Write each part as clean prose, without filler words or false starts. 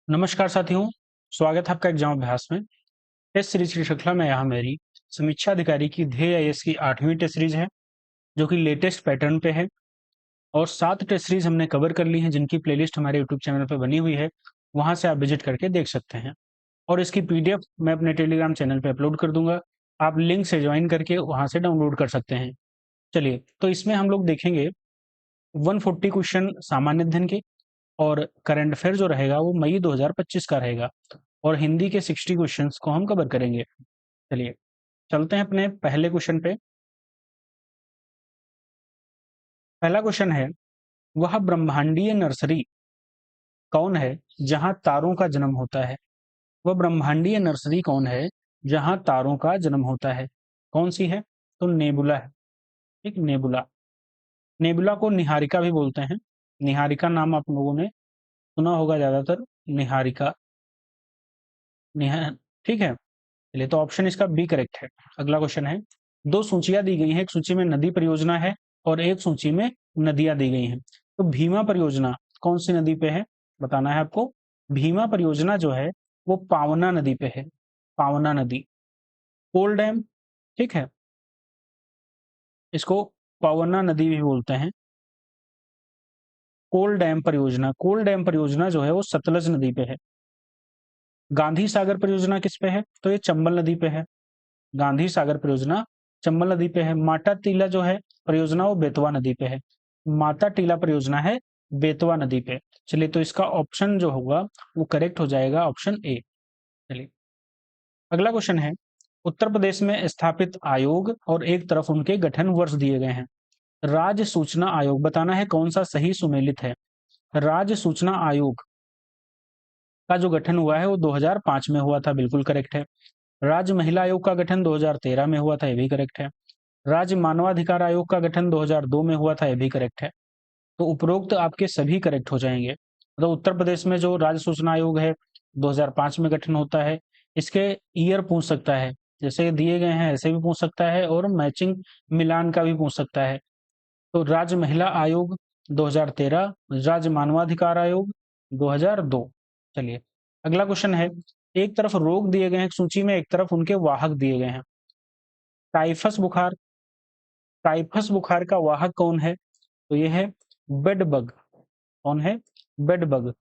नमस्कार साथियों, स्वागत है आपका एग्जाम अभ्यास में। टेस्ट सीरीज की श्रृंखला में यहाँ मेरी समीक्षा अधिकारी की ध्येय आईएएस की 8वीं टेस्ट सीरीज है, जो कि लेटेस्ट पैटर्न पे है। और 7 टेस्ट सीरीज हमने कवर कर ली हैं, जिनकी प्लेलिस्ट हमारे यूट्यूब चैनल पे बनी हुई है। वहां से आप विजिट करके देख सकते हैं। और इसकी पीडीएफ मैं अपने टेलीग्राम चैनल पे अपलोड कर दूंगा। आप लिंक से ज्वाइन करके वहां से डाउनलोड कर सकते हैं। चलिए, तो इसमें हम लोग देखेंगे 140 क्वेश्चन सामान्य अध्ययन के, और करंट अफेयर जो रहेगा वो मई 2025 का रहेगा। और हिंदी के 60 क्वेश्चंस को हम कवर करेंगे। चलिए चलते हैं अपने पहले क्वेश्चन पे। पहला क्वेश्चन है, वह ब्रह्मांडीय नर्सरी कौन है जहां तारों का जन्म होता है? वह ब्रह्मांडीय नर्सरी कौन है जहां तारों का जन्म होता है? कौन सी है? तो नेबुला है। ठीक, नेबुला। नेबुला को निहारिका भी बोलते हैं। निहारिका नाम आप लोगों ने सुना होगा ज्यादातर। निहारिका, निहा ठीक है। चलिए, तो ऑप्शन इसका बी करेक्ट है। अगला क्वेश्चन है, दो सूचियां दी गई हैं। एक सूची में नदी परियोजना है और एक सूची में नदियां दी गई हैं। तो भीमा परियोजना कौन सी नदी पे है बताना है आपको। भीमा परियोजना जो है वो पावना नदी पे है। पावना नदी। कोल डैम, ठीक है, इसको पावना नदी भी बोलते हैं। कोल डैम परियोजना जो है वो सतलज नदी पे है। गांधी सागर परियोजना किस पे है? तो ये चंबल नदी पे है। गांधी सागर परियोजना चंबल नदी पे है। माता टीला जो है परियोजना वो बेतवा नदी पे है। माता टीला परियोजना है बेतवा नदी पे। चलिए, तो इसका ऑप्शन जो होगा वो करेक्ट हो जाएगा, ऑप्शन ए। चलिए, अगला क्वेश्चन है, उत्तर प्रदेश में स्थापित आयोग और एक तरफ उनके गठन वर्ष दिए गए हैं। राज्य सूचना आयोग बताना है कौन सा सही सुमेलित है। राज्य सूचना आयोग का जो गठन हुआ है वो 2005 में हुआ था, बिल्कुल करेक्ट है। राज्य महिला आयोग का गठन 2013 में हुआ था, ये भी करेक्ट है। राज्य मानवाधिकार आयोग का गठन 2002 में हुआ था, यह भी करेक्ट है। तो उपरोक्त आपके सभी करेक्ट हो जाएंगे। मतलब उत्तर प्रदेश में जो राज्य सूचना आयोग है 2005 में गठन होता है। इसके ईयर पूछ सकता है, जैसे दिए गए हैं ऐसे भी पूछ सकता है, और मैचिंग मिलान का भी पूछ सकता है। तो राज्य महिला आयोग 2013, राज्य मानवाधिकार आयोग 2002। चलिए, अगला क्वेश्चन है, एक तरफ रोग दिए गए हैं सूची में, एक तरफ उनके वाहक दिए गए हैं। टाइफस बुखार, टाइफस बुखार का वाहक कौन है? तो ये है बेड बग। कौन है? Bed bug.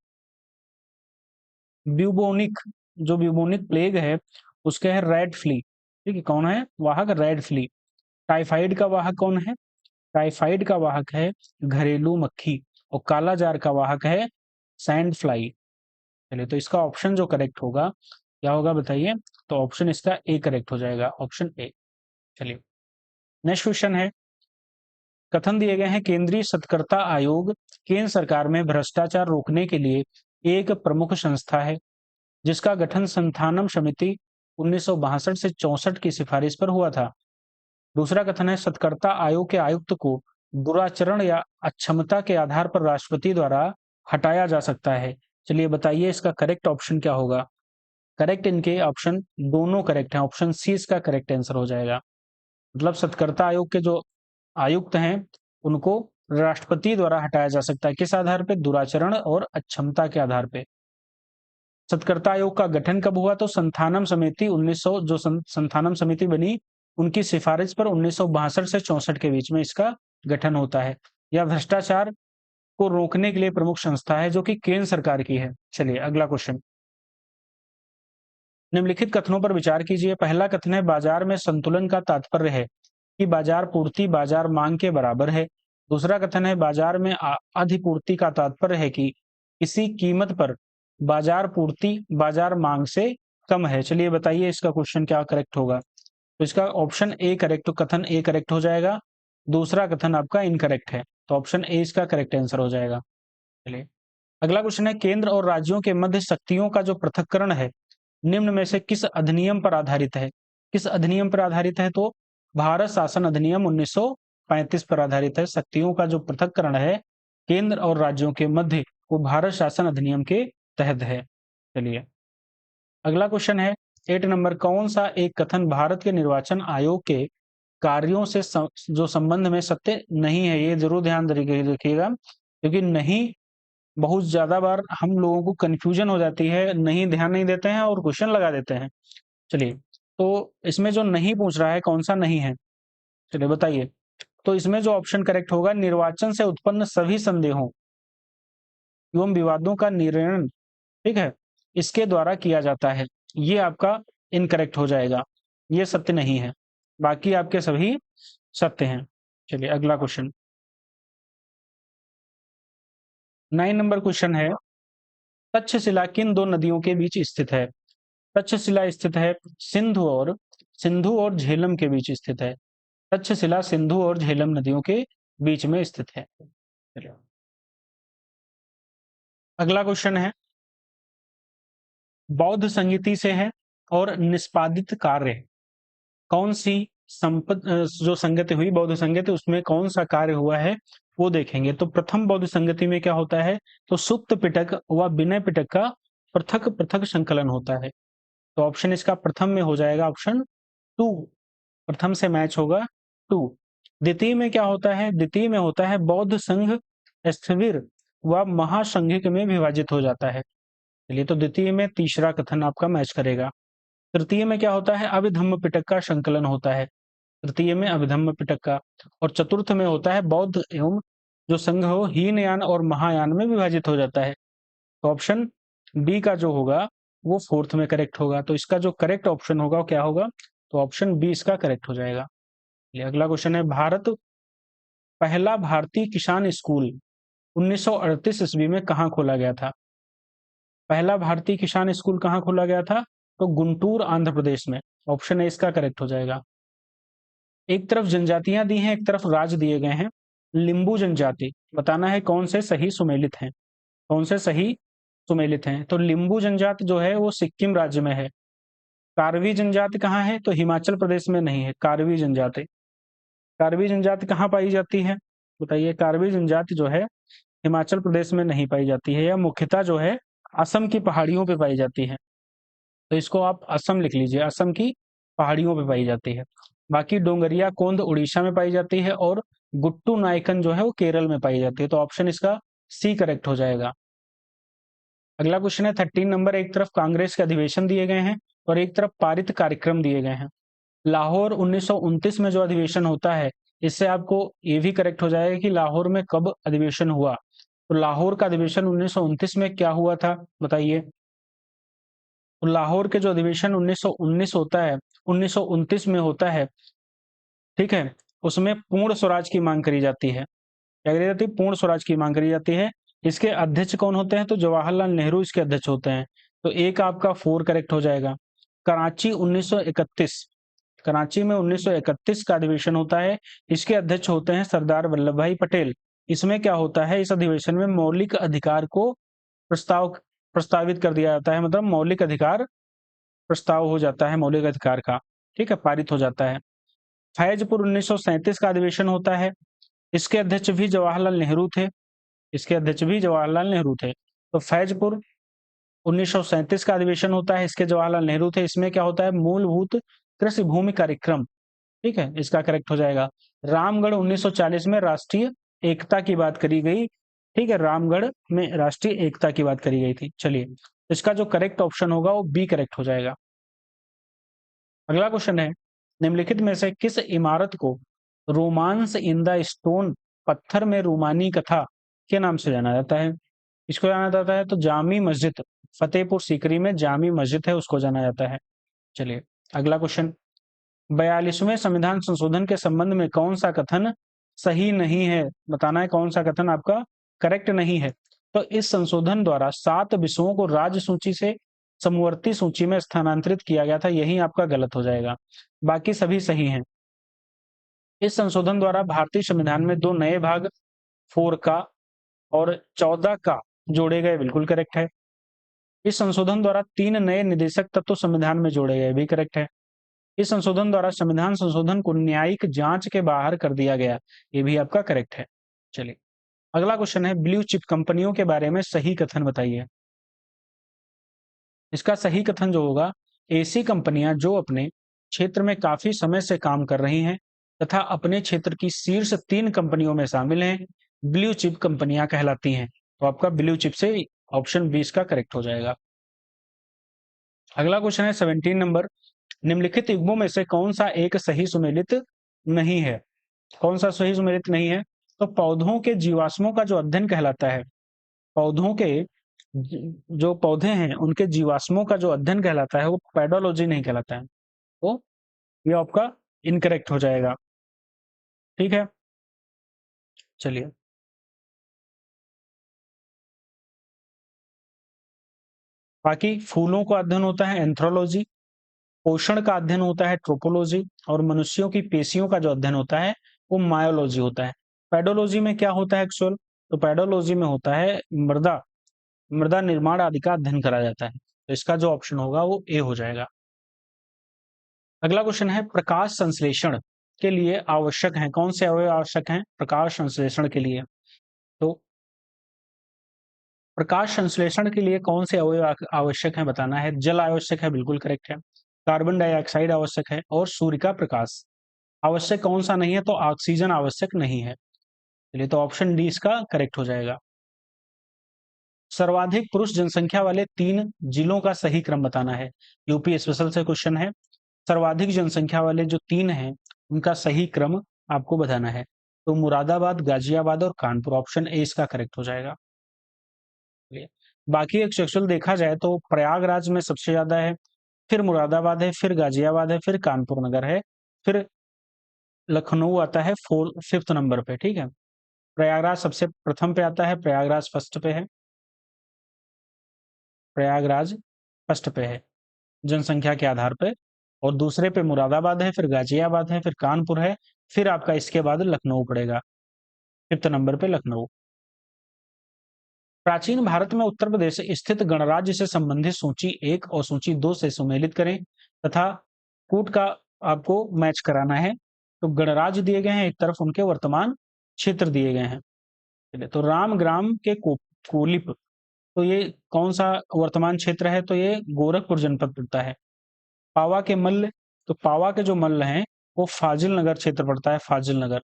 ब्यूबोनिक, जो ब्यूबोनिक प्लेग है उसके है रेड फ्ली। ठीक है, कौन है वाहक? Red flee. टाइफाइड का वाहक कौन है? टाइफाइड का वाहक है घरेलू मक्खी। और काला जार का वाहक है सैंड फ्लाई। चलिए, तो इसका ऑप्शन जो करेक्ट होगा क्या होगा बताइए। तो ऑप्शन इसका ए करेक्ट हो जाएगा, ऑप्शन ए। चलिए, नेक्स्ट क्वेश्चन है, कथन दिए गए हैं, केंद्रीय सतर्कता आयोग केंद्र सरकार में भ्रष्टाचार रोकने के लिए एक प्रमुख संस्था है, जिसका गठन संथानम समिति 1962 से 64 की सिफारिश पर हुआ था। दूसरा कथन है, सतर्कता आयोग के आयुक्त को दुराचरण या अक्षमता के आधार पर राष्ट्रपति द्वारा हटाया जा सकता है। चलिए बताइए, इसका करेक्ट ऑप्शन क्या होगा। करेक्ट इनके ऑप्शन दोनों करेक्ट हैं, ऑप्शन सी इसका करेक्ट आंसर हो जाएगा। मतलब सतर्कता आयोग के जो आयुक्त हैं उनको राष्ट्रपति द्वारा हटाया जा सकता है। किस आधार पे? दुराचरण और अक्षमता के आधार पे। सतर्कता आयोग का गठन कब हुआ? तो संथानम समिति 1900, जो संथानम समिति बनी उनकी सिफारिश पर 1962 से 64 के बीच में इसका गठन होता है। यह भ्रष्टाचार को रोकने के लिए प्रमुख संस्था है, जो कि केंद्र सरकार की है। चलिए, अगला क्वेश्चन, निम्नलिखित कथनों पर विचार कीजिए। पहला कथन है, बाजार में संतुलन का तात्पर्य है कि बाजार पूर्ति बाजार मांग के बराबर है। दूसरा कथन है, बाजार में अधिपूर्ति का तात्पर्य है कि किसी कीमत पर बाजार पूर्ति बाजार मांग से कम है। चलिए बताइए, इसका क्वेश्चन क्या करेक्ट होगा। तो इसका ऑप्शन ए करेक्ट, कथन ए करेक्ट हो जाएगा। दूसरा कथन आपका इनकरेक्ट है, तो ऑप्शन ए इसका करेक्ट आंसर हो जाएगा। चलिए, अगला क्वेश्चन है, केंद्र और राज्यों के मध्य शक्तियों का जो पृथक्करण है निम्न में से किस अधिनियम पर आधारित है? किस अधिनियम पर आधारित है? तो भारत शासन अधिनियम 1935 पर आधारित है। शक्तियों का जो पृथक्करण है केंद्र और राज्यों के मध्य, वो भारत शासन अधिनियम के तहत है। चलिए, अगला क्वेश्चन है 8 नंबर, कौन सा एक कथन भारत के निर्वाचन आयोग के कार्यों से जो संबंध में सत्य नहीं है? ये जरूर ध्यान रखिएगा, क्योंकि नहीं बहुत ज़्यादा बार हम लोगों को कन्फ्यूजन हो जाती है, नहीं ध्यान नहीं देते हैं और क्वेश्चन लगा देते हैं। चलिए, तो इसमें जो नहीं पूछ रहा है, कौन-सा नहीं है? चलिए बताइए। तो इसमें जो ऑप्शन करेक्ट होगा, निर्वाचन से उत्पन्न सभी संदेहों एवं विवादों का निवारण, ठीक है, इसके द्वारा किया जाता है। ये आपका इनकरेक्ट हो जाएगा, ये सत्य नहीं है। बाकी आपके सभी सत्य हैं। चलिए अगला क्वेश्चन। 9 नंबर क्वेश्चन है, तक्षशिला किन दो नदियों के बीच स्थित है? तक्षशिला स्थित है सिंधु और झेलम के बीच स्थित है। तक्षशिला सिंधु और झेलम नदियों के बीच में स्थित है। चलिए अगला क्वेश्चन है, बौद्ध संगीति से है और निष्पादित कार्य कौन सी जो संगति हुई बौद्ध संगति, उसमें कौन सा कार्य हुआ है वो देखेंगे। तो प्रथम बौद्ध संगति में क्या होता है? तो सुक्त पिटक व विनय पिटक का पृथक पृथक संकलन होता है। तो ऑप्शन इसका प्रथम में हो जाएगा ऑप्शन 2। प्रथम से मैच होगा 2। द्वितीय में क्या होता है? द्वितीय में होता है बौद्ध संघ स्थविर व महासंघिक में विभाजित हो जाता है। चलिए, तो द्वितीय में तीसरा कथन आपका मैच करेगा। तृतीय में क्या होता है? अभिधम्म पिटक का संकलन होता है। तृतीय में अभिधम्म पिटक का। और चतुर्थ में होता है बौद्ध एवं जो संघ हो हीनयान और महायान में विभाजित हो जाता है। तो ऑप्शन बी का जो होगा वो फोर्थ में करेक्ट होगा। तो इसका जो करेक्ट ऑप्शन होगा वो क्या होगा? तो ऑप्शन बी इसका करेक्ट हो जाएगा। अगला क्वेश्चन है, पहला भारतीय किसान स्कूल 1938 ईस्वी में कहाँ खोला गया था? पहला भारतीय किसान स्कूल कहाँ खोला गया था? तो गुंटूर आंध्र प्रदेश में। ऑप्शन ए इसका करेक्ट हो जाएगा। एक तरफ जनजातियां दी हैं, एक तरफ राज्य दिए गए हैं। लिंबू जनजाति, बताना है कौन से सही सुमेलित हैं, कौन से सही सुमेलित हैं। तो लिंबू जनजाति जो है वो सिक्किम राज्य में है। कार्बी जनजाति कहाँ है? तो हिमाचल प्रदेश में नहीं है कार्बी जनजाति। कार्बी जनजाति कहाँ पाई जाती है? बताइए। कार्बी जनजाति जो है हिमाचल प्रदेश में नहीं पाई जाती है, या मुख्यतः जो है असम की पहाड़ियों पे पाई जाती है। तो इसको आप असम लिख लीजिए, असम की पहाड़ियों पे पाई जाती है। बाकी डोंगरिया कोंद उड़ीसा में पाई जाती है और गुट्टू नायकन जो है वो केरल में पाई जाती है। तो ऑप्शन इसका सी करेक्ट हो जाएगा। अगला क्वेश्चन है 13 नंबर, एक तरफ कांग्रेस के अधिवेशन दिए गए हैं और एक तरफ पारित कार्यक्रम दिए गए हैं। लाहौर 1929 में जो अधिवेशन होता है, इससे आपको ये भी करेक्ट हो जाएगा कि लाहौर में कब अधिवेशन हुआ। तो लाहौर का अधिवेशन 1929 में क्या हुआ था बताइए। तो लाहौर के जो अधिवेशन 1919 होता है, 1929 में होता है, ठीक है, उसमें पूर्ण स्वराज की मांग करी जाती है। क्या करी जाती है? पूर्ण स्वराज की मांग करी जाती है। इसके अध्यक्ष कौन होते हैं? तो जवाहरलाल नेहरू इसके अध्यक्ष होते हैं। तो एक आपका 4 करेक्ट हो जाएगा। कराची 1931, कराची में 1931 का अधिवेशन होता है। इसके अध्यक्ष होते हैं सरदार वल्लभ भाई पटेल। इसमें क्या होता है? इस अधिवेशन में मौलिक अधिकार को प्रस्तावित कर दिया जाता है, मतलब मौलिक अधिकार प्रस्ताव हो जाता है मौलिक अधिकार का, ठीक है, पारित हो जाता है। फैजपुर 1937 का अधिवेशन होता है। इसके अध्यक्ष भी जवाहरलाल नेहरू थे, इसके अध्यक्ष भी जवाहरलाल नेहरू थे। तो फैजपुर 1937 का अधिवेशन होता है, इसके जवाहरलाल नेहरू थे। इसमें क्या होता है? मूलभूत कृषि भूमि कार्यक्रम, ठीक है, इसका करेक्ट हो जाएगा। रामगढ़ 1940 में राष्ट्रीय एकता की बात करी गई, ठीक है, रामगढ़ में राष्ट्रीय एकता की बात करी गई थी। चलिए, इसका जो करेक्ट ऑप्शन होगा वो बी करेक्ट हो जाएगा। अगला क्वेश्चन है, निम्नलिखित में से किस इमारत को रोमांस इन द स्टोन, पत्थर में रोमानी कथा के नाम से जाना जाता है? इसको जाना जाता है तो जामी मस्जिद, फतेहपुर सीकरी में जामी मस्जिद है, उसको जाना जाता है। चलिए अगला क्वेश्चन, 42वें संविधान संशोधन के संबंध में कौन सा कथन सही नहीं है? बताना है कौन सा कथन आपका करेक्ट नहीं है। तो इस संशोधन द्वारा 7 विषयों को राज्य सूची से समवर्ती सूची में स्थानांतरित किया गया था, यही आपका गलत हो जाएगा, बाकी सभी सही हैं। इस संशोधन द्वारा भारतीय संविधान में 2 नए भाग 4 का और 14 का जोड़े गए, बिल्कुल करेक्ट है। इस संशोधन द्वारा 3 नए निदेशक तत्व संविधान में जोड़े गए, भी करेक्ट है। इस संशोधन द्वारा संविधान संशोधन को न्यायिक जांच के बाहर कर दिया गया, ये भी आपका करेक्ट है। चलिए अगला क्वेश्चन है, ब्लू चिप कंपनियों के बारे में सही कथन बताइए। इसका सही कथन जो होगा, ऐसी कंपनियां जो अपने क्षेत्र में काफी समय से काम कर रही हैं तथा अपने क्षेत्र की शीर्ष 3 कंपनियों में शामिल हैं, ब्लू चिप कंपनियां कहलाती हैं। तो आपका ब्लू चिप से ऑप्शन 20 का करेक्ट हो जाएगा। अगला क्वेश्चन है 17 नंबर, निम्नलिखित युग्मों में से कौन सा एक सही सुमेलित नहीं है? कौन सा सही सुमेलित नहीं है? तो पौधों के जीवाश्मों का जो अध्ययन कहलाता है, पौधों के जो पौधे हैं उनके जीवाश्मों का जो अध्ययन कहलाता है वो पेडोलॉजी नहीं कहलाता है, तो ये आपका इनकरेक्ट हो जाएगा। ठीक है, चलिए बाकी फूलों का अध्ययन होता है एंथ्रोलॉजी, पोषण का अध्ययन होता है ट्रोपोलॉजी, और मनुष्यों की पेशियों का जो अध्ययन होता है वो मायोलॉजी होता है। पेडोलॉजी में क्या होता है एक्चुअल? तो पेडोलॉजी में होता है मृदा मृदा निर्माण आदि का अध्ययन करा जाता है, तो इसका जो ऑप्शन होगा वो ए हो जाएगा। अगला क्वेश्चन है प्रकाश संश्लेषण के लिए आवश्यक है, कौन से अवयव आवश्यक हैं प्रकाश संश्लेषण के लिए? तो प्रकाश संश्लेषण के लिए कौन से अवयव आवश्यक है बताना है। जल आवश्यक है, बिल्कुल करेक्ट है। कार्बन डाइऑक्साइड आवश्यक है और सूर्य का प्रकाश आवश्यक कौन सा नहीं है? तो ऑक्सीजन आवश्यक नहीं है। चलिए, तो ऑप्शन डी इसका करेक्ट हो जाएगा। सर्वाधिक पुरुष जनसंख्या वाले 3 जिलों का सही क्रम बताना है। यूपी स्पेशल से क्वेश्चन है। सर्वाधिक जनसंख्या वाले जो 3 हैं उनका सही क्रम आपको बताना है। तो मुरादाबाद, गाजियाबाद और कानपुर, ऑप्शन ए इसका करेक्ट हो जाएगा। बाकी एक्चुअल देखा जाए तो प्रयागराज में सबसे ज्यादा है, फिर मुरादाबाद है, फिर गाजियाबाद है, फिर कानपुर नगर है, फिर लखनऊ आता है 5th नंबर पे। ठीक है, प्रयागराज सबसे प्रथम पे आता है, प्रयागराज फर्स्ट पे है, प्रयागराज फर्स्ट पे है जनसंख्या के आधार पे, और दूसरे पे मुरादाबाद है, फिर गाजियाबाद है, फिर कानपुर है, फिर आपका इसके बाद लखनऊ पड़ेगा, 5th नंबर पे लखनऊ। प्राचीन भारत में उत्तर प्रदेश स्थित गणराज्य से संबंधित सूची 1 और सूची 2 से सुमेलित करें तथा कूट का आपको मैच कराना है। तो गणराज्य दिए गए हैं, एक तरफ उनके वर्तमान क्षेत्र दिए गए हैं। चलिए, तो राम ग्राम के कोलिप, तो ये कौन सा वर्तमान क्षेत्र है? तो ये गोरखपुर जनपद पड़ता है। पावा के मल्ल, तो पावा के जो मल्ल हैं वो फाजिल नगर क्षेत्र पड़ता है, फाजिल नगर।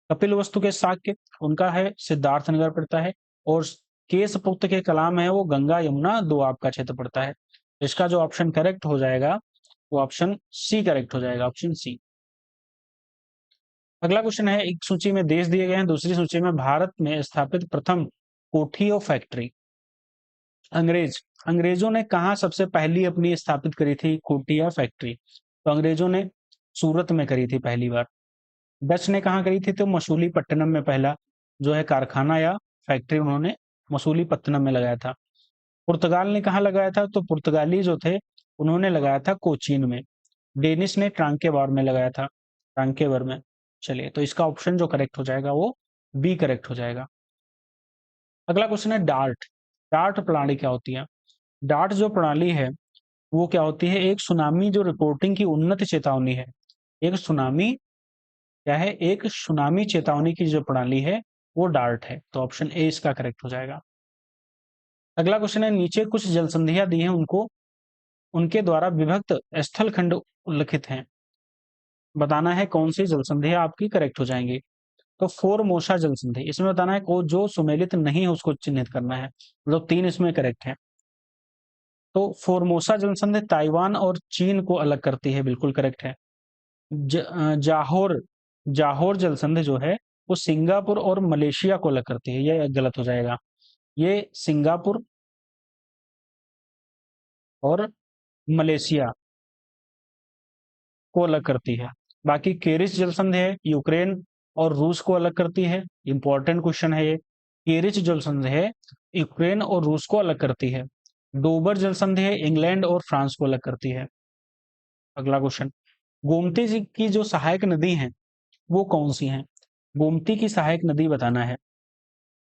कपिल वस्तु के शाक्य, उनका है सिद्धार्थ नगर पड़ता है, और केशपुत्र के कलाम है वो गंगा यमुना दोआब का क्षेत्र पड़ता है। इसका जो ऑप्शन करेक्ट हो जाएगा वो ऑप्शन सी करेक्ट हो जाएगा, ऑप्शन सी। अगला क्वेश्चन है, एक सूची में देश दिए गए हैं, दूसरी सूची में भारत में स्थापित प्रथम कोठी और फैक्ट्री। अंग्रेजों ने कहा सबसे पहली अपनी स्थापित करी थी कोठी या फैक्ट्री? तो अंग्रेजों ने सूरत में करी थी पहली बार। डच ने कहाँ करी थी? तो मसूलीपट्टनम में पहला जो है कारखाना या फैक्ट्री उन्होंने मसूलीपट्टनम में लगाया था। पुर्तगाल ने कहाँ लगाया था? तो पुर्तगाली जो थे उन्होंने लगाया था कोचीन में। डेनिश ने ट्रांकेबार में लगाया था, ट्रांकेबर में। चलिए, तो इसका ऑप्शन जो करेक्ट हो जाएगा वो बी करेक्ट हो जाएगा। अगला क्वेश्चन है डार्ट। डार्ट प्रणाली क्या होती है? डार्ट जो प्रणाली है वो क्या होती है? एक सुनामी जो रिपोर्टिंग की उन्नत चेतावनी है। एक सुनामी क्या है? एक सुनामी चेतावनी की जो प्रणाली है वो डार्ट है, तो ऑप्शन ए इसका करेक्ट हो जाएगा। अगला क्वेश्चन है, नीचे कुछ जलसंधियां दी हैं, उनको उनके द्वारा विभक्त स्थल खंड उल्लिखित हैं, बताना है कौन सी जलसंधियां आपकी करेक्ट हो जाएंगी। तो फोरमोसा जलसंधि, इसमें बताना है को जो सुमेलित नहीं है उसको चिन्हित करना है, मतलब 3 इसमें करेक्ट है। तो फोरमोसा जलसंधि ताइवान और चीन को अलग करती है, बिल्कुल करेक्ट है। जाहोर जाहोर जलसंधि जो है वो सिंगापुर और मलेशिया को अलग करती है, ये गलत हो जाएगा। ये सिंगापुर और मलेशिया को अलग करती है। बाकी केरिस जलसंधि है यूक्रेन और रूस को अलग करती है, इंपॉर्टेंट क्वेश्चन है ये। केरिच जलसंधि है यूक्रेन और रूस को अलग करती है। डोबर जलसंधि है इंग्लैंड और फ्रांस को अलग करती है। अगला क्वेश्चन, गोमती जी की जो सहायक नदी है वो कौन सी हैं? गोमती की सहायक नदी बताना है।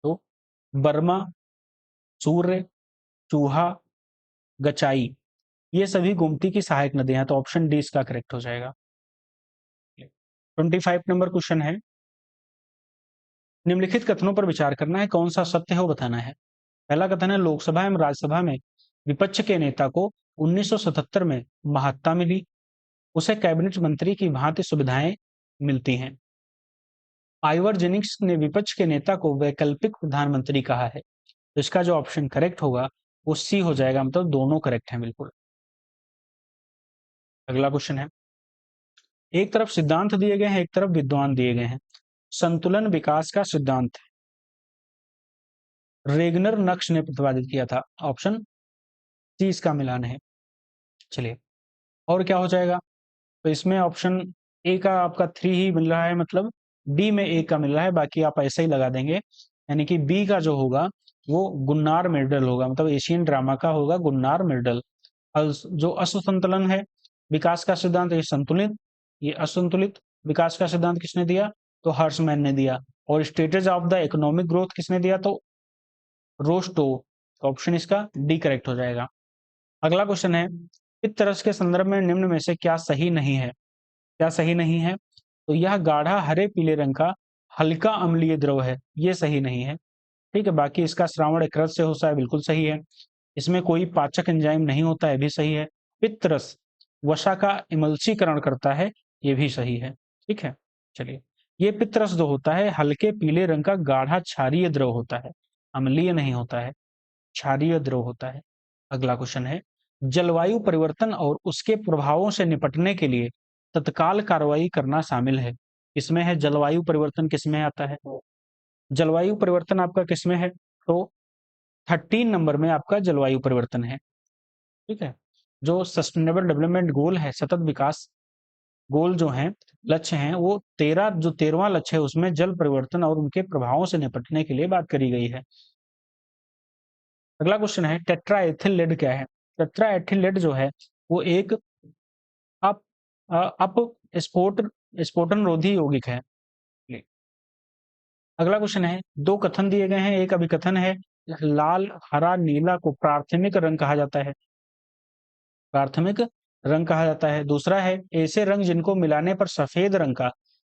तो बर्मा, सूर्य, चूहा, गचाई, ये सभी गोमती की सहायक नदियां हैं, तो ऑप्शन डी इसका करेक्ट हो जाएगा। 25 नंबर क्वेश्चन है, निम्नलिखित कथनों पर विचार करना है, कौन सा सत्य है वो बताना है। पहला कथन है, लोकसभा एवं राज्यसभा में विपक्ष के नेता को 1977 में महत्ता मिली, उसे कैबिनेट मंत्री की भांति सुविधाएं मिलती हैं। आइवर जेनिंग्स ने विपक्ष के नेता को वैकल्पिक प्रधानमंत्री कहा है। तो इसका जो ऑप्शन करेक्ट होगा वो सी हो जाएगा, मतलब दोनों करेक्ट हैं बिल्कुल। अगला क्वेश्चन है, एक तरफ सिद्धांत दिए गए हैं, एक तरफ विद्वान दिए गए हैं। संतुलन विकास का सिद्धांत रेगनर नक्श ने प्रतिपादित किया था। ऑप्शन सी इसका मिलान है। चलिए, और क्या हो जाएगा? तो इसमें ऑप्शन ए का आपका 3 ही मिल रहा है, मतलब डी में ए का मिल रहा है, बाकी आप ऐसे ही लगा देंगे। यानी कि बी का जो होगा वो गुन्नार मिर्डल होगा, मतलब एशियन ड्रामा का होगा गुन्नार मिर्डल। जो असंतुलन है विकास का सिद्धांत, ये संतुलित, ये असंतुलित विकास का सिद्धांत किसने दिया? तो हर्षमैन ने दिया। और status of the economic growth किसने दिया? तो रोस्टो। ऑप्शन इसका डी करेक्ट हो जाएगा। अगला क्वेश्चन है, पित्तरस के संदर्भ में निम्न में से क्या सही नहीं है? क्या सही नहीं है? तो यह गाढ़ा हरे पीले रंग का हल्का अम्लीय द्रव है, ये सही नहीं है। ठीक है, बाकी इसका श्रावण यकृत से होता है, बिल्कुल सही है। इसमें कोई पाचक एंजाइम नहीं होता है, भी सही है। पित्तरस वसा का इमल्सीकरण करता है, ये भी सही है। ठीक है, चलिए, ये पित्तरस जो होता है हल्के पीले रंग का गाढ़ा क्षारीय द्रव होता है, अम्लीय नहीं होता है, क्षारीय द्रव होता है। अगला क्वेश्चन है, जलवायु परिवर्तन और उसके प्रभावों से निपटने के लिए तत्काल कार्रवाई करना शामिल है। इसमें है जलवायु परिवर्तन, किसमें आता है? जलवायु परिवर्तन आपका किसमें है? तो 13 नंबर में आपका जलवायु परिवर्तन है। ठीक है, जो सस्टेनेबल डेवलपमेंट गोल है, सतत विकास गोल जो हैं, लक्ष्य हैं, वो 13वां लक्ष्य है, उसमें जल परिवर्तन और उनके प्रभावों से निपटने के लिए बात करी गई है। अगला क्वेश्चन है, टेट्राएथिल लेड क्या है? टेट्राएथिल लेड जो है वो एक अप अप स्फोट स्फोटन रोधी यौगिक है। अगला क्वेश्चन है, दो कथन दिए गए हैं, एक अभिकथन है लाल हरा नीला को प्राथमिक रंग कहा जाता है, प्राथमिक रंग कहा जाता है। दूसरा है, ऐसे रंग जिनको मिलाने पर सफेद रंग का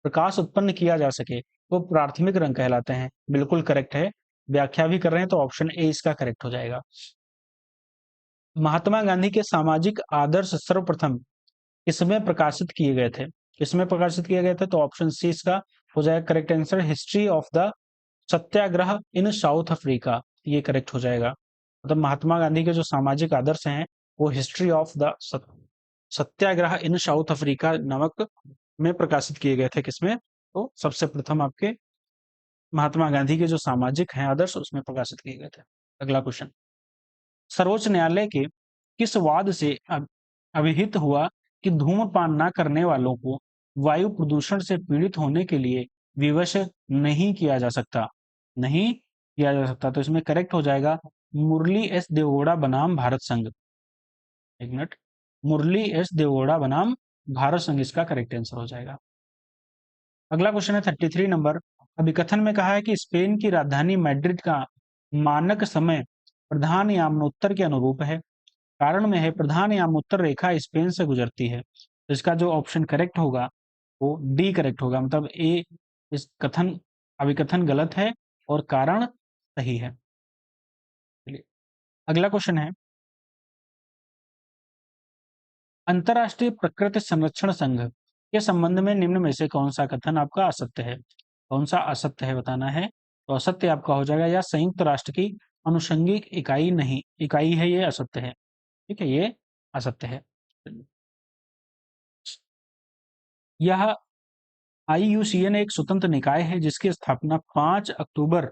प्रकाश उत्पन्न किया जा सके वो प्राथमिक रंग कहलाते हैं, बिल्कुल करेक्ट है। व्याख्या भी कर रहे हैं तो ऑप्शन ए इसका करेक्ट हो जाएगा। महात्मा गांधी के सामाजिक आदर्श सर्वप्रथम किसमें प्रकाशित किए गए थे? किसमें प्रकाशित किए गए थे? तो ऑप्शन सी इसका हो जाएगा correct answer, history of the Satyagraha in south Africa, ये करेक्ट हो जाएगा। मतलब महात्मा गांधी के जो सामाजिक आदर्श हैं वो history of the Satyagraha in south Africa नामक में प्रकाशित किए गए थे। किसमें? तो सबसे प्रथम आपके महात्मा गांधी के जो सामाजिक हैं आदर्श उसमें प्रकाशित किए गए थे। अगला क्वेश्चन, सर्वोच्च न्यायालय के किस वाद से अभिहित हुआ कि धूम्रपान न करने वालों को वायु प्रदूषण से पीड़ित होने के लिए विवश नहीं किया जा सकता? नहीं किया जा सकता, तो इसमें करेक्ट हो जाएगा मुरली एस देवगौड़ा बनाम भारत संघ। एक मिनट, मुरली एस देवगौड़ा बनाम भारत संघ इसका करेक्ट आंसर हो जाएगा। अगला क्वेश्चन है 33 नंबर, अभिकथन में कहा है कि स्पेन की राजधानी मैड्रिड का मानक समय प्रधान यामनोत्तर के अनुरूप है। कारण में है प्रधान यामोत्तर रेखा स्पेन से गुजरती है, तो इसका जो ऑप्शन करेक्ट होगा वो डी करेक्ट होगा, मतलब ए इस कथन अभिकथन गलत है और कारण सही है। चलिए, अगला क्वेश्चन है, अंतरराष्ट्रीय प्रकृति संरक्षण संघ के संबंध में निम्न में से कौन सा कथन आपका असत्य है? कौन सा असत्य है बताना है। तो असत्य आपका हो जाएगा या संयुक्त राष्ट्र की अनुषंगिक इकाई नहीं, इकाई है, ये असत्य है। ठीक है, ये असत्य है। यह आईयूसीएन एक स्वतंत्र निकाय है जिसकी स्थापना 5 अक्टूबर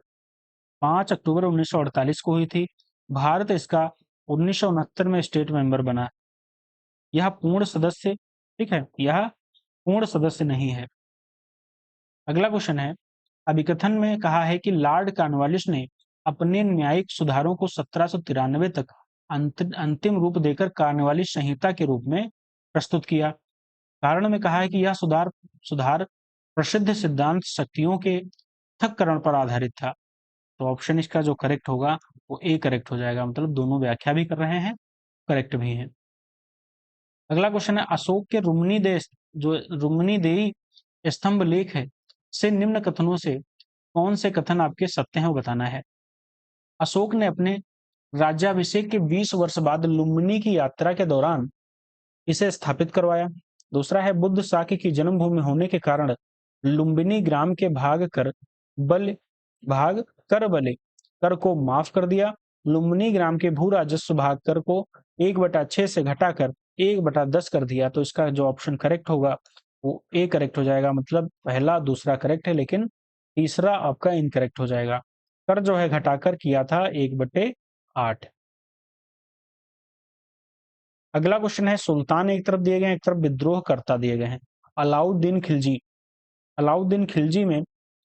1948 को हुई थी। भारत इसका 1969 में स्टेट मेंबर बना। यह पूर्ण सदस्य, ठीक है, यह पूर्ण सदस्य नहीं है। अगला क्वेश्चन है, अभिकथन में कहा है कि लॉर्ड कॉर्नवालिस ने अपने न्यायिक सुधारों को 1793 तक अंतिम रूप देकर कॉर्नवालिस संहिता के रूप में प्रस्तुत किया। कारण में कहा है कि यह सुधार प्रसिद्ध सिद्धांत शक्तियों के पृथक्करण पर आधारित था। तो ऑप्शन इसका जो करेक्ट होगा वो ए करेक्ट हो जाएगा, मतलब दोनों व्याख्या भी कर रहे हैं, करेक्ट भी है। अगला क्वेश्चन है, अशोक के रुक्मिणीदेही स्तंभ लेख है से निम्न कथनों से कौन से कथन आपके सत्य हैं वो बताना है। अशोक ने अपने राज्याभिषेक के 20 वर्ष बाद लुम्बिनी की यात्रा के दौरान इसे स्थापित करवाया। दूसरा है, बुद्ध साकी की जन्मभूमि होने के कारण लुम्बिनी ग्राम के भाग कर बले कर को माफ कर दिया। लुम्बिनी ग्राम के भू राजस्व भाग कर को 1/6 से घटाकर 1/10 कर दिया। तो इसका जो ऑप्शन करेक्ट होगा वो ए करेक्ट हो जाएगा। मतलब पहला दूसरा करेक्ट है, लेकिन तीसरा आपका इनकरेक्ट हो जाएगा। कर जो है घटाकर किया था 1/8। अगला क्वेश्चन है, सुल्तान एक तरफ दिए गए हैं, एक तरफ विद्रोह करता दिए गए हैं। अलाउद्दीन खिलजी, अलाउद्दीन खिलजी में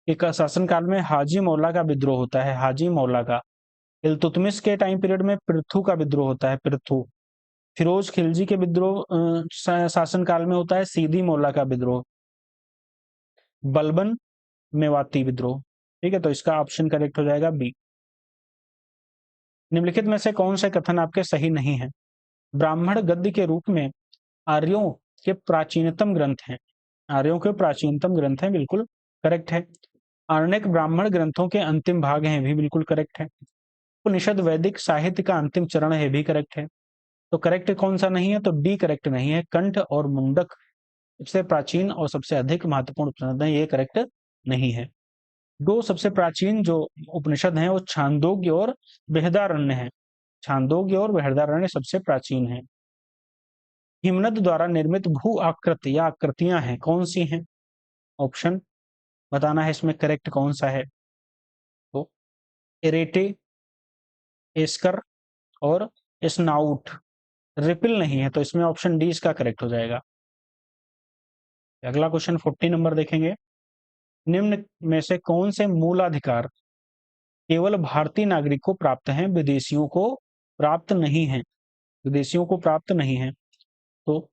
एक शासनकाल में हाजी मौला का विद्रोह होता है, हाजी मौला का। इल्तुतमिश के टाइम पीरियड में पृथु का विद्रोह होता है, पृथु। फिरोज खिलजी के विद्रोह शासनकाल में होता है सीदी मौला का विद्रोह। बलबन मेवाती विद्रोह। ठीक है, तो इसका ऑप्शन करेक्ट हो जाएगा बी। निम्नलिखित में से कौन से कथन आपके सही नहीं है? ब्राह्मण गद्य के रूप में आर्यों के प्राचीनतम ग्रंथ हैं। आर्यों के प्राचीनतम ग्रंथ हैं, बिल्कुल करेक्ट है। आरण्यक ब्राह्मण ग्रंथों के अंतिम भाग हैं, भी बिल्कुल करेक्ट है। उपनिषद वैदिक साहित्य का अंतिम चरण है, भी करेक्ट है। तो करेक्ट कौन सा नहीं है? तो डी करेक्ट नहीं है। कंठ और मुंडक सबसे प्राचीन और सबसे अधिक महत्वपूर्ण उपनिषद है, ये करेक्ट नहीं है। दो सबसे प्राचीन जो उपनिषद हैं वो छांदोग्य और बृहदारण्य है। छांदोग्य और बृहदारण्य सबसे प्राचीन है। हिमनद द्वारा निर्मित भू आकृति या आकृतियां हैं, कौन सी हैं? ऑप्शन बताना है इसमें करेक्ट कौन सा है। तो एरेटे, एस्कर और स्नाउट। रिपिल नहीं है, तो इसमें ऑप्शन डी इसका करेक्ट हो जाएगा। अगला क्वेश्चन 40 नंबर देखेंगे। निम्न में से कौन से मूलाधिकार केवल भारतीय नागरिक को प्राप्त हैं, विदेशियों को प्राप्त नहीं है? विदेशियों को प्राप्त नहीं है। तो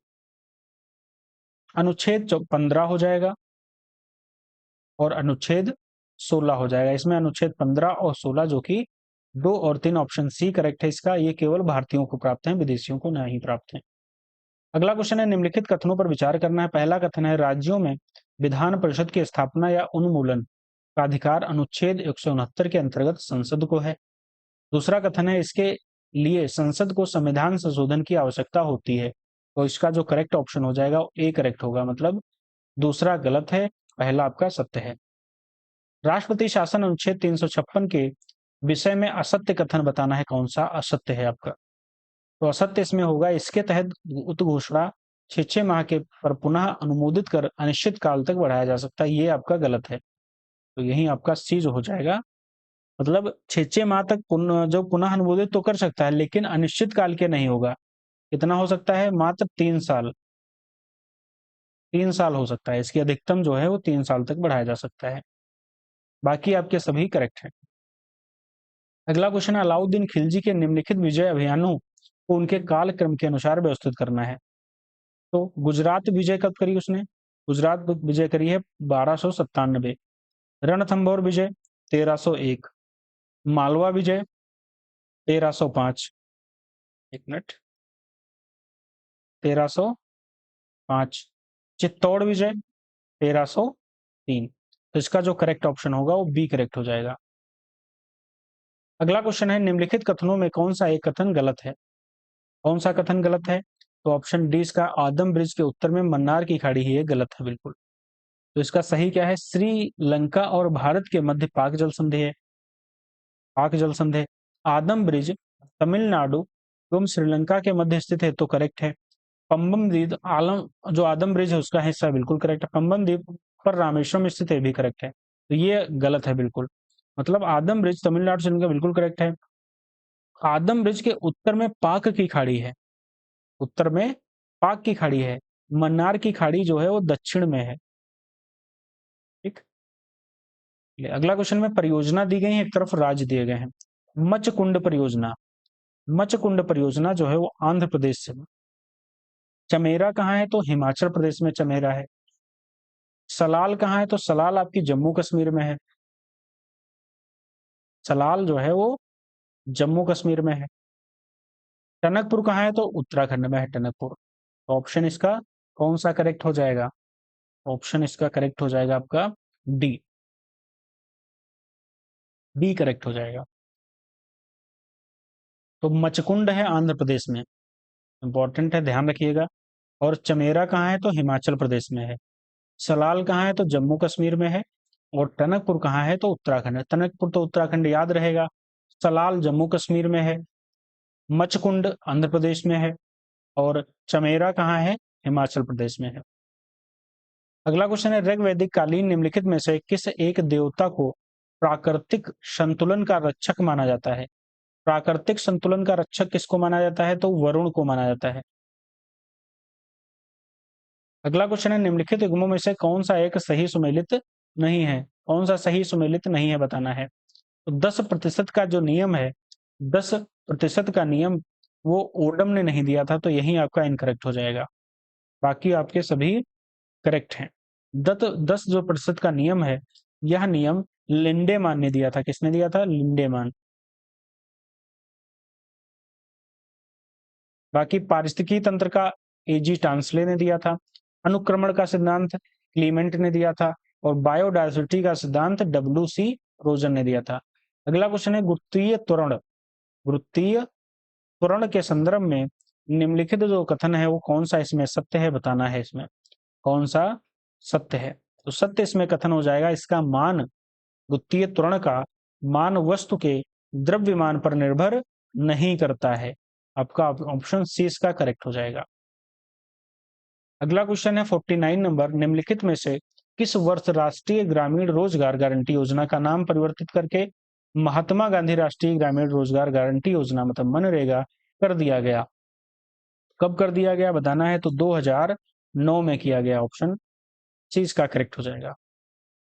अनुच्छेद 15 हो जाएगा और अनुच्छेद 16 हो जाएगा। इसमें अनुच्छेद 15 और 16 जो कि 2 और 3 ऑप्शन सी करेक्ट है इसका। ये केवल भारतीयों को प्राप्त है, विदेशियों को नहीं प्राप्त है। अगला क्वेश्चन है, निम्नलिखित कथनों पर विचार करना है। पहला कथन है, राज्यों में विधान परिषद की स्थापना या उन्मूलन का अधिकार अनुच्छेद 169 के अंतर्गत संसद को है। दूसरा कथन है, इसके लिए संसद को संविधान संशोधन की आवश्यकता होती है। तो इसका जो करेक्ट ऑप्शन हो जाएगा वो ए करेक्ट होगा। मतलब दूसरा गलत है, पहला आपका सत्य है। राष्ट्रपति शासन अनुच्छेद 356 के विषय में असत्य कथन बताना है, कौन सा असत्य है आपका? तो असत्य इसमें होगा, इसके तहत उद्घोषणा 6 माह के पर पुनः अनुमोदित कर अनिश्चित काल तक बढ़ाया जा सकता है, ये आपका गलत है। तो यही आपका सी जो हो जाएगा। मतलब 6 माह तक जो पुनः अनुमोदित तो कर सकता है, लेकिन अनिश्चित काल के नहीं होगा। कितना हो सकता है? मात्र 3 साल। 3 साल हो सकता है, इसकी अधिकतम जो है वो 3 साल तक बढ़ाया जा सकता है। बाकी आपके सभी करेक्ट हैं। अगला क्वेश्चन है, अलाउद्दीन खिलजी के निम्नलिखित विजय अभियानों को उनके कालक्रम के अनुसार व्यवस्थित करना है। तो गुजरात विजय कब करी उसने? गुजरात विजय करी है 1297। रणथंभौर विजय 1301। मालवा विजय 1305। एक मिनट, 1305। चित्तौड़ विजय 1303। तो इसका जो करेक्ट ऑप्शन होगा वो बी करेक्ट हो जाएगा। अगला क्वेश्चन है, निम्नलिखित कथनों में कौन सा एक कथन गलत है? कौन सा कथन गलत है? तो ऑप्शन डी इसका, आदम ब्रिज के उत्तर में मन्नार की खाड़ी है, ये गलत है बिल्कुल। तो इसका सही क्या है? श्रीलंका और भारत के मध्य पाक जल संधि है, पाक जल संधि। आदम ब्रिज तमिलनाडु एवं श्रीलंका के मध्य स्थित है, तो करेक्ट है। पंबन द्वीप आलम जो आदम ब्रिज है उसका हिस्सा, बिल्कुल करेक्ट है। पंबन द्वीप पर रामेश्वरम स्थित है, भी करेक्ट है। तो ये गलत है बिल्कुल। मतलब आदम ब्रिज तमिलनाडु श्रीलंका बिल्कुल करेक्ट है। आदम ब्रिज के उत्तर में पाक की खाड़ी है, उत्तर में पाक की खाड़ी है। मन्नार की खाड़ी जो है वो दक्षिण में है। ठीक, अगला क्वेश्चन में परियोजना दी गई है, एक तरफ राज्य दिए गए हैं। मचकुंड परियोजना, मचकुंड परियोजना जो है वो आंध्र प्रदेश से। चमेरा कहाँ है? तो हिमाचल प्रदेश में चमेरा है। सलाल कहाँ है? तो सलाल आपकी जम्मू कश्मीर में है। सलाल जो है वो जम्मू कश्मीर में है। टनकपुर कहाँ है? तो उत्तराखंड में है टनकपुर। ऑप्शन इसका कौन सा करेक्ट हो जाएगा? ऑप्शन इसका करेक्ट हो जाएगा आपका डी, डी करेक्ट हो जाएगा। तो मचकुंड है आंध्र प्रदेश में, इंपॉर्टेंट है, ध्यान रखिएगा। और चमेरा कहाँ है? तो हिमाचल प्रदेश में है। सलाल कहाँ है? तो जम्मू कश्मीर में है। और टनकपुर कहाँ है? तो उत्तराखंड है। टनकपुर तो उत्तराखंड याद रहेगा, सलाल जम्मू कश्मीर में है, मचकुंड आंध्र प्रदेश में है और चमेरा कहाँ है, हिमाचल प्रदेश में है। अगला क्वेश्चन है, ऋग वैदिक कालीन निम्नलिखित में से किस एक देवता को प्राकृतिक संतुलन का रक्षक माना जाता है? प्राकृतिक संतुलन का रक्षक किसको माना जाता है? तो वरुण को माना जाता है। अगला क्वेश्चन है, निम्नलिखित युग्मों में से कौन सा एक सही सुमेलित नहीं है? कौन सा सही सुमेलित नहीं है बताना है। तो 10% का जो नियम है, 10% का नियम वो ओडम ने नहीं दिया था, तो यही आपका इनकरेक्ट हो जाएगा। बाकी आपके सभी करेक्ट हैं। 10 जो प्रतिशत का नियम है, यह नियम लिंडेमान ने दिया था। किसने दिया था? लिंडेमान। बाकी पारिस्थितिकी तंत्र का एजी टांसले ने दिया था। अनुक्रमण का सिद्धांत क्लीमेंट ने दिया था और बायोडायवर्सिटी का सिद्धांत डब्ल्यू.सी. रोजन ने दिया था। अगला क्वेश्चन है, गुरुत्वीय त्वरण। गुरुत्वीय त्वरण के संदर्भ में निम्नलिखित जो कथन है वो कौन सा इसमें सत्य है बताना है। इसमें कौन सा सत्य है? तो सत्य इसमें कथन हो जाएगा, इसका मान, गुरुत्वीय त्वरण का मान वस्तु के द्रव्यमान पर निर्भर नहीं करता है। आपका ऑप्शन सी इसका करेक्ट हो जाएगा। अगला क्वेश्चन है 49 नंबर, निम्नलिखित में से किस वर्ष राष्ट्रीय ग्रामीण रोजगार गारंटी योजना का नाम परिवर्तित करके महात्मा गांधी राष्ट्रीय ग्रामीण रोजगार गारंटी योजना मतलब मनरेगा कर दिया गया? कब कर दिया गया बताना है। तो 2009 में किया गया। ऑप्शन सी इसका करेक्ट हो जाएगा।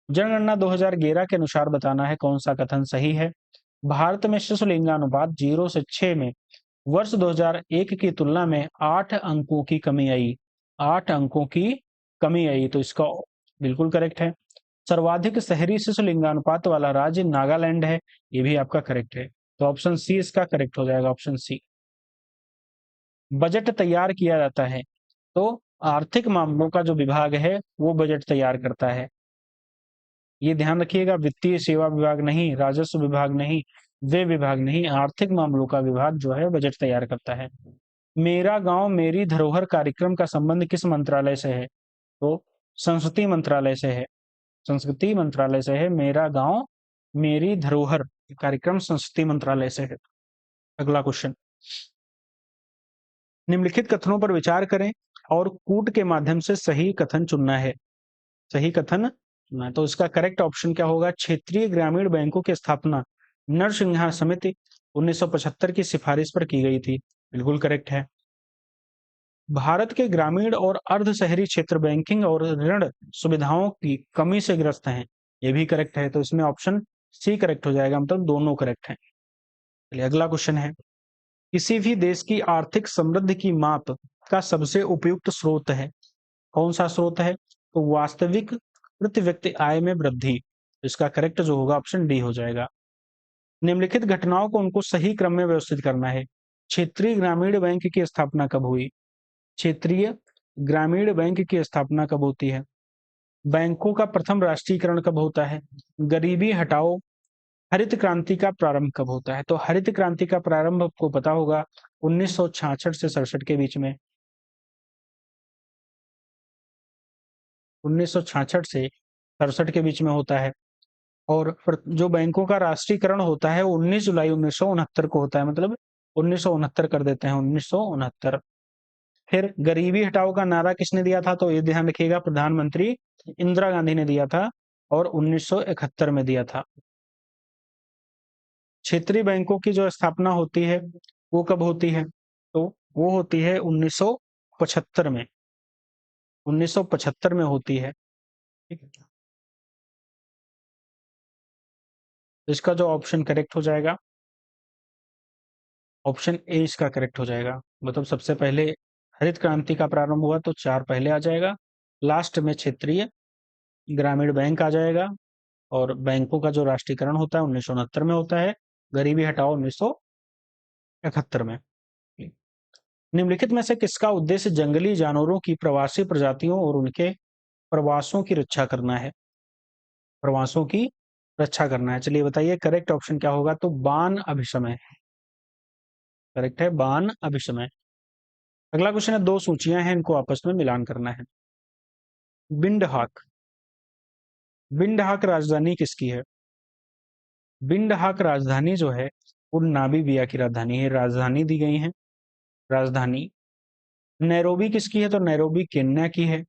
जनगणना 2011 के अनुसार बताना है कौन सा कथन सही है। भारत में शिशु लिंगानुपात 0 से 6 में वर्ष 2001 की तुलना में 8 अंकों की कमी आई। 8 अंकों की कमी आई, तो इसका बिल्कुल करेक्ट है। सर्वाधिक शहरी शिशु लिंगानुपात वाला राज्य नागालैंड है, ये भी आपका करेक्ट है। तो ऑप्शन सी इसका करेक्ट हो जाएगा, ऑप्शन सी। बजट तैयार किया जाता है, तो आर्थिक मामलों का जो विभाग है वो बजट तैयार करता है। ये ध्यान रखिएगा, वित्तीय सेवा विभाग नहीं, राजस्व विभाग नहीं, वे विभाग नहीं, आर्थिक मामलों का विभाग जो है बजट तैयार करता है। मेरा गांव मेरी धरोहर कार्यक्रम का संबंध किस मंत्रालय से है? तो संस्कृति मंत्रालय से है। संस्कृति मंत्रालय से है। मेरा गांव मेरी धरोहर कार्यक्रम संस्कृति मंत्रालय से है। अगला क्वेश्चन, निम्नलिखित कथनों पर विचार करें और कूट के माध्यम से सही कथन चुनना है। सही कथन चुनना है, तो इसका करेक्ट ऑप्शन क्या होगा? क्षेत्रीय ग्रामीण बैंकों की स्थापना नरसिंहा समिति 1975 की सिफारिश पर की गई थी। बिल्कुल करेक्ट है। भारत के ग्रामीण और अर्ध शहरी क्षेत्र बैंकिंग और ऋण सुविधाओं की कमी से ग्रस्त हैं। ये भी करेक्ट है, तो इसमें ऑप्शन सी करेक्ट हो जाएगा, मतलब दोनों करेक्ट हैं। चलिए अगला क्वेश्चन है, किसी भी देश की आर्थिक समृद्धि की माप का सबसे उपयुक्त स्रोत है? कौन सा स्रोत है? तो वास्तविक प्रति व्यक्ति आय में वृद्धि। इसका करेक्ट जो होगा ऑप्शन डी हो जाएगा। निम्नलिखित घटनाओं को उनको सही क्रम में व्यवस्थित करना है। क्षेत्रीय ग्रामीण बैंक की स्थापना कब हुई? क्षेत्रीय ग्रामीण बैंक की स्थापना कब होती है? बैंकों का प्रथम राष्ट्रीयकरण कब होता है? गरीबी हटाओ हरित क्रांति का प्रारंभ कब होता है? तो हरित क्रांति का प्रारंभ आपको पता होगा 1966 से 67 के बीच में। 1966 से 67 के बीच में होता है। और जो बैंकों का राष्ट्रीयकरण होता है 19 जुलाई 1969 को होता है, मतलब 1969 कर देते हैं, 1969। फिर गरीबी हटाओ का नारा किसने दिया था? तो ये ध्यान रखिएगा, प्रधानमंत्री इंदिरा गांधी ने दिया था और 1971 में दिया था। क्षेत्रीय बैंकों की जो स्थापना होती है वो कब होती है? तो वो होती है 1975 में। 1975 में होती है। ठीक है, इसका जो ऑप्शन करेक्ट हो जाएगा, ऑप्शन ए इसका करेक्ट हो जाएगा। मतलब सबसे पहले हरित क्रांति का प्रारंभ हुआ तो 4 पहले आ जाएगा, लास्ट में क्षेत्रीय ग्रामीण बैंक आ जाएगा और बैंकों का जो राष्ट्रीयकरण होता है 1969 में होता है, गरीबी हटाओ 1971 में। निम्नलिखित में से किसका उद्देश्य जंगली जानवरों की प्रवासी प्रजातियों और उनके प्रवासों की रक्षा करना है? प्रवासों की रक्षा करना है। चलिए बताइए करेक्ट ऑप्शन क्या होगा? तो बान अभिशमय। करेक्ट है, बान अभिशमय। अगला क्वेश्चन है, 2 सूचियां हैं, इनको आपस में मिलान करना है। बिंडहाक। बिंडहाक राजधानी किसकी है? बिंडहाक राजधानी जो है वो नामीबिया की राजधानी है। राजधानी दी गई है, राजधानी। नैरोबी किसकी है? तो नैरोबी केन्या की है,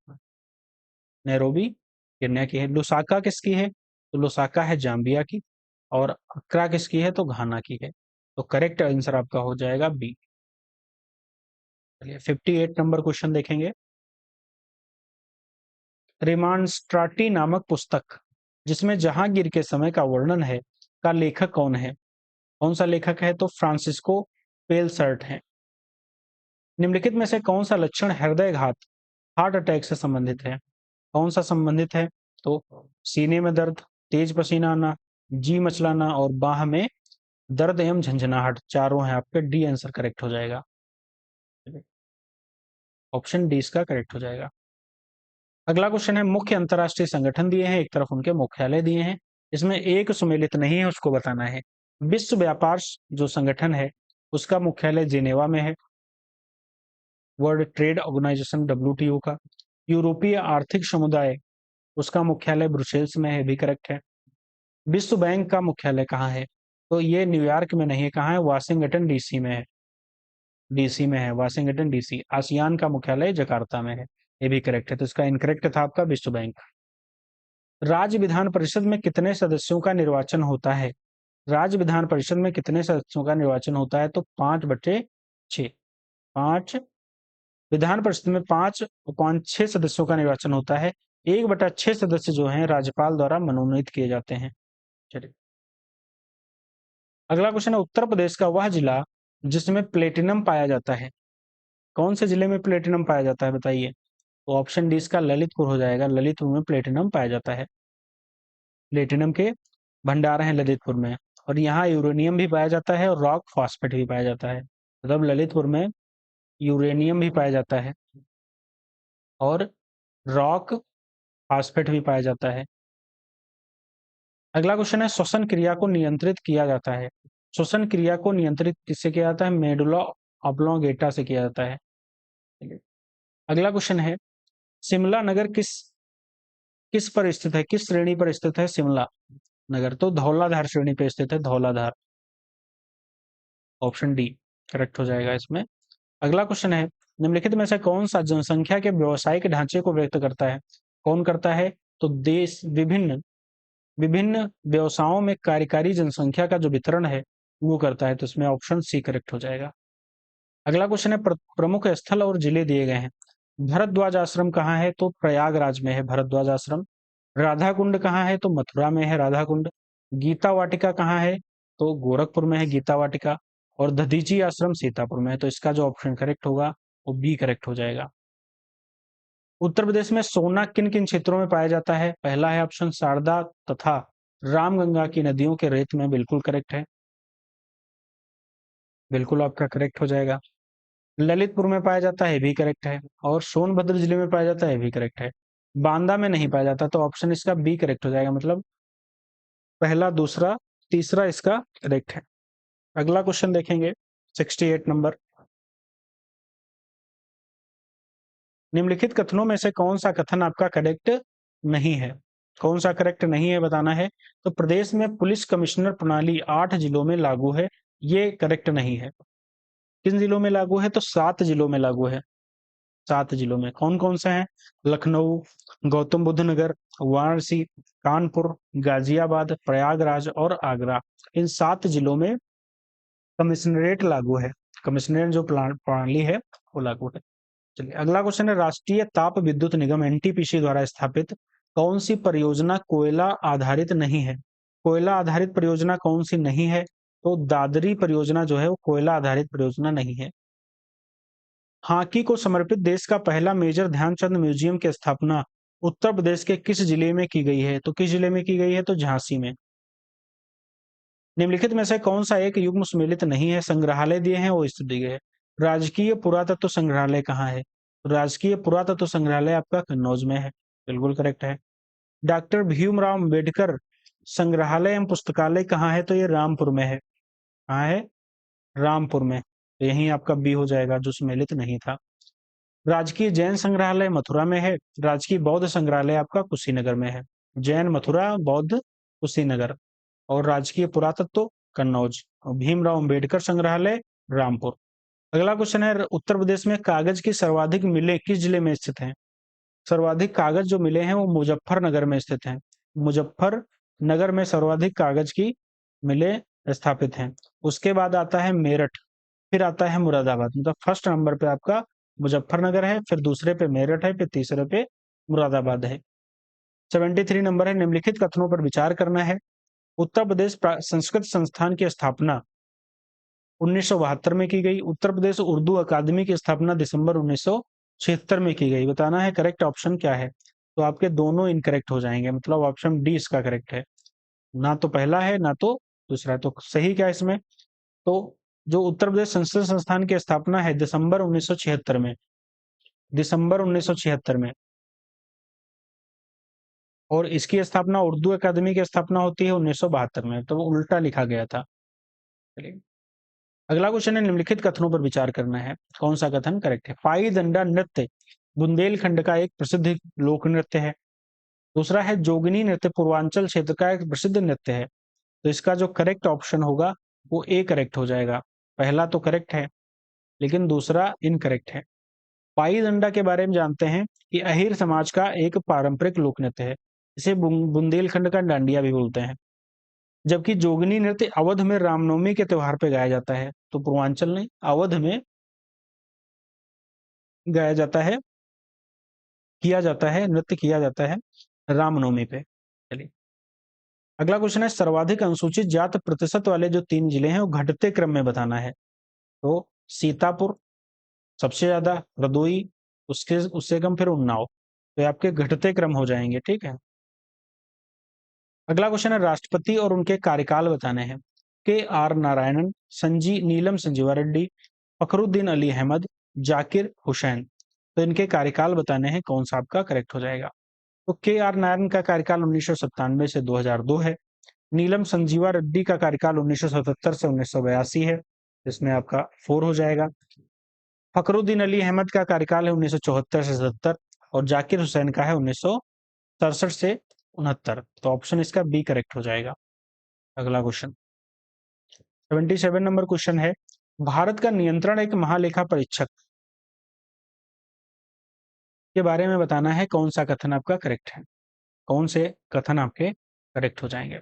नैरोबी केन्या की है। लुसाका किसकी है? तो लुसाका है जाम्बिया की। और अक्रा किसकी है? तो घाना की है। तो करेक्ट आंसर आपका हो जाएगा बी। चलिए 58 नंबर क्वेश्चन देखेंगे। रिमांस्ट्राटी नामक पुस्तक जिसमें जहांगीर के समय का वर्णन है का लेखक कौन है? कौन सा लेखक है? तो फ्रांसिस्को पेलसर्ट है। निम्नलिखित में से कौन सा लक्षण हृदयघात, हार्ट अटैक से संबंधित है? कौन सा संबंधित है? तो सीने में दर्द, तेज पसीना आना, जी मचलाना और बाह में दर्द एवं झंझनाहट, चारों है आपके। डी आंसर करेक्ट हो जाएगा। ऑप्शन डी इसका करेक्ट हो जाएगा। अगला क्वेश्चन है, मुख्य अंतरराष्ट्रीय संगठन दिए हैं, एक तरफ उनके मुख्यालय दिए हैं, इसमें एक सुमेलित नहीं है, उसको बताना है। विश्व व्यापार जो संगठन है उसका मुख्यालय जिनेवा में है, वर्ल्ड ट्रेड ऑर्गेनाइजेशन WTO का। यूरोपीय आर्थिक समुदाय उसका मुख्यालय ब्रुसेल्स में है, भी करेक्ट है। विश्व बैंक का मुख्यालय कहाँ है? तो ये न्यूयॉर्क में नहीं है, कहाँ है? वाशिंगटन डीसी में है, डीसी में है, वाशिंगटन डीसी। आसियान का मुख्यालय जकार्ता में है, ये भी करेक्ट है। तो इसका इनकरेक्ट था आपका विश्व बैंक। राज्य विधान परिषद में कितने सदस्यों का निर्वाचन होता है? राज्य विधान परिषद में कितने सदस्यों का निर्वाचन होता है? तो 5/6। 5 विधान परिषद में 5/6 सदस्यों का निर्वाचन होता है। 1/6 सदस्य जो हैं राज्यपाल द्वारा मनोनीत किए जाते हैं। चलिए अगला क्वेश्चन है, उत्तर प्रदेश का वह जिला जिसमें प्लेटिनम पाया जाता है, कौन से जिले में प्लेटिनम पाया जाता है बताइए? तो ऑप्शन डी इसका ललितपुर हो जाएगा। ललितपुर में प्लेटिनम पाया जाता है। प्लेटिनम के भंडार हैं ललितपुर में। और यहाँ यूरेनियम भी पाया जाता है और रॉक फॉस्फेट भी पाया जाता है। मतलब ललितपुर में यूरेनियम भी पाया जाता है और रॉक फॉस्फेट भी पाया जाता है। अगला क्वेश्चन है, श्वसन क्रिया को नियंत्रित किया जाता है। श्वसन क्रिया को नियंत्रित किससे किया जाता है? मेडुला ऑब्लोंगेटा से किया जाता है। अगला क्वेश्चन है, शिमला नगर किस किस पर स्थित है, किस श्रेणी पर स्थित है शिमला नगर? तो धौलाधार श्रेणी पर स्थित है, धौलाधार। ऑप्शन डी करेक्ट हो जाएगा इसमें। अगला क्वेश्चन है, निम्नलिखित में से कौन सा जनसंख्या के व्यावसायिक ढांचे को व्यक्त करता है? कौन करता है? तो देश विभिन्न विभिन्न व्यवसायों में कार्यकारी जनसंख्या का जो वितरण है वो करता है। तो इसमें ऑप्शन सी करेक्ट हो जाएगा। अगला क्वेश्चन है, प्रमुख स्थल और जिले दिए गए हैं। भरद्वाज आश्रम कहाँ है? तो प्रयागराज में है भरद्वाज आश्रम। राधा कुंड कहाँ है? तो मथुरा में है राधा कुंड। गीता वाटिका कहाँ है? तो गोरखपुर में है गीता वाटिका। और दधीची आश्रम सीतापुर में है। तो इसका जो ऑप्शन करेक्ट होगा वो बी करेक्ट हो जाएगा। उत्तर प्रदेश में सोना किन किन क्षेत्रों में पाया जाता है? पहला है ऑप्शन शारदा तथा रामगंगा की नदियों के रेत में, बिल्कुल करेक्ट है, बिल्कुल आपका करेक्ट हो जाएगा। ललितपुर में पाया जाता है, भी करेक्ट है। और सोनभद्र जिले में पाया जाता है, भी करेक्ट है। बांदा में नहीं पाया जाता, तो ऑप्शन इसका बी करेक्ट हो जाएगा। मतलब पहला, दूसरा, तीसरा इसका करेक्ट है। अगला क्वेश्चन देखेंगे 68 नंबर। निम्नलिखित कथनों में से कौन सा कथन आपका करेक्ट नहीं है? कौन सा करेक्ट नहीं है बताना है। तो प्रदेश में पुलिस कमिश्नर प्रणाली 8 जिलों में लागू है, ये करेक्ट नहीं है। किन जिलों में लागू है? तो 7 जिलों में लागू है। 7 जिलों में कौन कौन से हैं? लखनऊ, गौतम बुद्ध नगर, वाराणसी, कानपुर, गाजियाबाद, प्रयागराज और आगरा। इन 7 जिलों में कमिश्नरेट लागू है। कमिश्नरेट जो प्रणाली है वो लागू है। चलिए अगला क्वेश्चन है, राष्ट्रीय ताप विद्युत निगम NTPC द्वारा स्थापित कौन सी परियोजना कोयला आधारित नहीं है? कोयला आधारित परियोजना कौन सी नहीं है? तो दादरी परियोजना जो है वो कोयला आधारित परियोजना नहीं है। हॉकी को समर्पित देश का पहला मेजर ध्यानचंद म्यूजियम की स्थापना उत्तर प्रदेश के किस जिले में की गई है? तो किस जिले में की गई है? तो झांसी में। निम्नलिखित में से कौन सा एक युग्म सुमेलित नहीं है? संग्रहालय दिए हैं, वो स्थित दिए हैं। राजकीय पुरातत्व संग्रहालय कहाँ है? राजकीय पुरातत्व संग्रहालय आपका कन्नौज में है, बिल्कुल करेक्ट है। डॉक्टर भीमराव अंबेडकर संग्रहालय एवं पुस्तकालय कहाँ है? तो ये रामपुर में है। कहाँ है? रामपुर में। तो यही आपका बी हो जाएगा जो सुमेलित नहीं था। राजकीय जैन संग्रहालय मथुरा में है। राजकीय बौद्ध संग्रहालय आपका कुशीनगर में है। जैन मथुरा, बौद्ध कुशीनगर। और राजकीय पुरातत्व कन्नौज। और भीमराव अंबेडकर संग्रहालय रामपुर। अगला क्वेश्चन है, उत्तर प्रदेश में कागज की सर्वाधिक मिलें किस जिले में स्थित हैं? सर्वाधिक कागज जो मिले हैं वो मुजफ्फरनगर में स्थित हैं। मुजफ्फरनगर में सर्वाधिक कागज की मिलें स्थापित हैं। उसके बाद आता है मेरठ, फिर आता है मुरादाबाद। मतलब फर्स्ट नंबर पे आपका मुजफ्फरनगर है, फिर दूसरे पे मेरठ है, फिर तीसरे पे मुरादाबाद है। 73 नंबर है, निम्नलिखित कथनों पर विचार करना है। उत्तर प्रदेश संस्कृत संस्थान की स्थापना 1972 में की गई। उत्तर प्रदेश उर्दू अकादमी की स्थापना दिसंबर 1976 में की गई। बताना है करेक्ट ऑप्शन क्या है। तो आपके दोनों इनकरेक्ट हो जाएंगे, मतलब ऑप्शन डी इसका करेक्ट है। ना तो पहला है ना तो दूसरा है। तो सही क्या है इसमें? तो जो उत्तर प्रदेश संस्कृत संस्थान की स्थापना है दिसंबर 1976 में, दिसंबर 1976 में, और इसकी स्थापना उर्दू अकादमी की स्थापना होती है 1972 में। तो वो उल्टा लिखा गया था। चलिए अगला क्वेश्चन है, निम्नलिखित कथनों पर विचार करना है। कौन सा कथन करेक्ट है? पाई दंडा नृत्य बुंदेलखंड का एक प्रसिद्ध लोक नृत्य है। दूसरा है जोगनी नृत्य पूर्वांचल क्षेत्र का एक प्रसिद्ध नृत्य है। तो इसका जो करेक्ट ऑप्शन होगा वो ए करेक्ट हो जाएगा। पहला तो करेक्ट है लेकिन दूसरा इनकरेक्ट है। पाई दंडा के बारे में जानते हैं कि अहीर समाज का एक पारंपरिक लोक नृत्य है। इसे बुंदेलखंड का डांडिया भी बोलते हैं। जबकि जोगनी नृत्य अवध में रामनवमी के त्योहार पे गाया जाता है। तो पूर्वांचल नहीं, अवध में गाया जाता है, किया जाता है, नृत्य किया जाता है रामनवमी पे। चलिए अगला क्वेश्चन है, सर्वाधिक अनुसूचित जात प्रतिशत वाले जो 3 जिले हैं वो घटते क्रम में बताना है। तो सीतापुर सबसे ज्यादा, हरदोई उसके उससे कम, फिर उन्नाव। तो ये आपके घटते क्रम हो जाएंगे। ठीक है। अगला क्वेश्चन है, राष्ट्रपति और उनके कार्यकाल बताने हैं। के आर नारायणन, नीलम संजीवा रेड्डी, फखरुद्दीन अली अहमद, जाकिर हुसैन। तो इनके कार्यकाल बताने हैं। कौन सा आपका करेक्ट हो जाएगा? तो के आर नारायण का कार्यकाल 1997 से 2002 है। नीलम संजीवा रेड्डी का कार्यकाल 1977 से 1982 है। इसमें आपका 4 हो जाएगा। फखरुद्दीन अली अहमद का कार्यकाल है 1974 से 77, और जाकिर हुसैन का है 1967 से 69। तो ऑप्शन इसका बी करेक्ट हो जाएगा। अगला क्वेश्चन 77 नंबर क्वेश्चन है, भारत का नियंत्रण एक महालेखा परीक्षक के बारे में बताना है। कौन सा कथन आपका करेक्ट है? कौन से कथन आपके करेक्ट हो जाएंगे?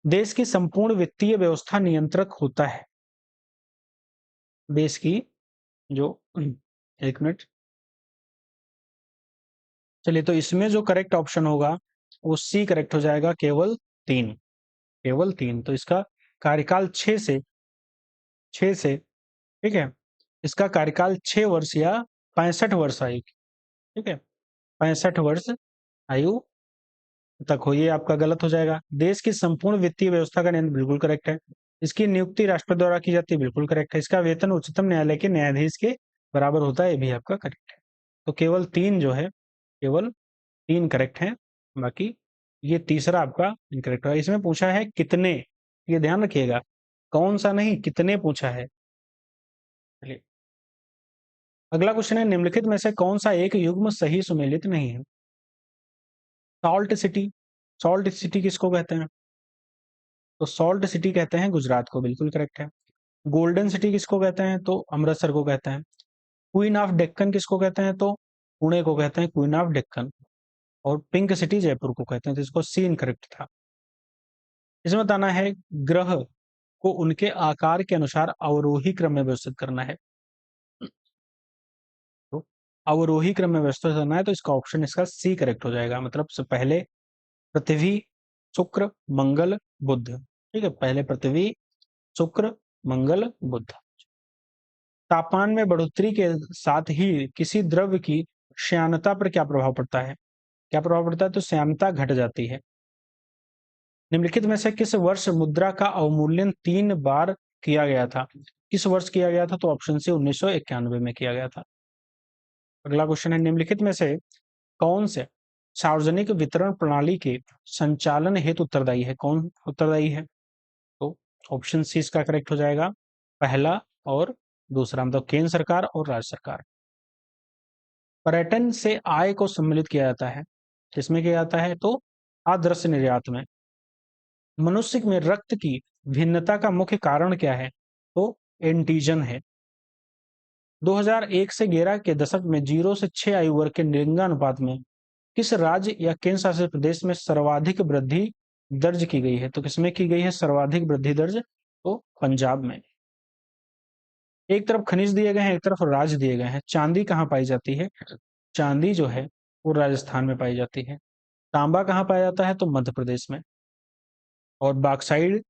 देश की संपूर्ण वित्तीय व्यवस्था नियंत्रक होता है। देश की जो एक मिनट, चलिए तो इसमें जो करेक्ट ऑप्शन होगा वो सी करेक्ट हो जाएगा। केवल 3, केवल 3। तो इसका कार्यकाल 6 से ठीक है, इसका कार्यकाल 6 वर्ष या 65 वर्ष आयु, ठीक है, 65 वर्ष आयु तक हो। ये आपका गलत हो जाएगा। देश की संपूर्ण वित्तीय व्यवस्था का नियंत्रण बिल्कुल करेक्ट है। इसकी नियुक्ति राष्ट्रपति द्वारा की जाती है, बिल्कुल करेक्ट है। इसका वेतन उच्चतम न्यायालय के न्यायाधीश के बराबर होता है, ये भी आपका करेक्ट है। तो केवल 3 जो है, केवल 3 करेक्ट है। बाकी ये तीसरा आपका इनकरेक्ट है। इसमें पूछा है कितने, ये ध्यान रखिएगा, कौन सा नहीं, कितने पूछा है। चलिए अगला क्वेश्चन है, निम्नलिखित में से कौन सा एक युग्म सही सुमेलित नहीं है? सॉल्ट सिटी, सॉल्ट सिटी किसको कहते हैं? तो सॉल्ट सिटी कहते हैं गुजरात को, बिल्कुल करेक्ट है। गोल्डन सिटी किसको कहते हैं? तो अमृतसर को कहते हैं। क्वीन ऑफ डेक्कन किसको कहते हैं? तो पुणे को कहते हैं क्वीन ऑफ डेक्कन। और पिंक सिटी जयपुर को कहते हैं। तो इसको सी इनकरेक्ट था। इसमें बताना है ग्रह को उनके आकार के अनुसार अवरोही क्रम में व्यवस्थित करना है। तो अवरोही क्रम में व्यवस्थित करना है, तो इसका ऑप्शन इसका सी करेक्ट हो जाएगा। मतलब से पहले पृथ्वी, शुक्र, मंगल, बुध। ठीक है, पहले पृथ्वी, शुक्र, मंगल, बुध। तापमान में बढ़ोतरी के साथ ही किसी द्रव्य की श्यानता पर क्या प्रभाव पड़ता है? क्या प्रभाव पड़ता है? तो श्यानता घट जाती है। निम्नलिखित में से किस वर्ष मुद्रा का अवमूल्यन 3 बार किया गया था? किस वर्ष किया गया था? तो ऑप्शन सी 1991 में किया गया था। अगला क्वेश्चन है, निम्नलिखित में से कौन से सार्वजनिक वितरण प्रणाली के संचालन हेतु उत्तरदायी है? कौन उत्तरदायी है? तो ऑप्शन सी इसका करेक्ट हो जाएगा, पहला और दूसरा, मतलब केंद्र सरकार और राज्य सरकार। पर्यटन से आय को सम्मिलित किया जाता है, किसमें किया जाता है? तो अदृश्य निर्यात में। मनुष्य में रक्त की भिन्नता का मुख्य कारण क्या है? तो एंटीजन है। 2001 से 11 के दशक में 0 से 6 आयु वर्ग के लिंगानुपात में किस राज्य या केंद्र शासित प्रदेश में सर्वाधिक वृद्धि दर्ज की गई है? तो किसमें की गई है सर्वाधिक वृद्धि दर्ज? तो पंजाब में। एक तरफ खनिज दिए गए हैं, एक तरफ राज्य दिए गए हैं। चांदी कहाँ पाई जाती है? चांदी जो है वो राजस्थान में पाई जाती है। तांबा कहाँ पाया जाता है? तो मध्य प्रदेश में। और बॉक्साइड,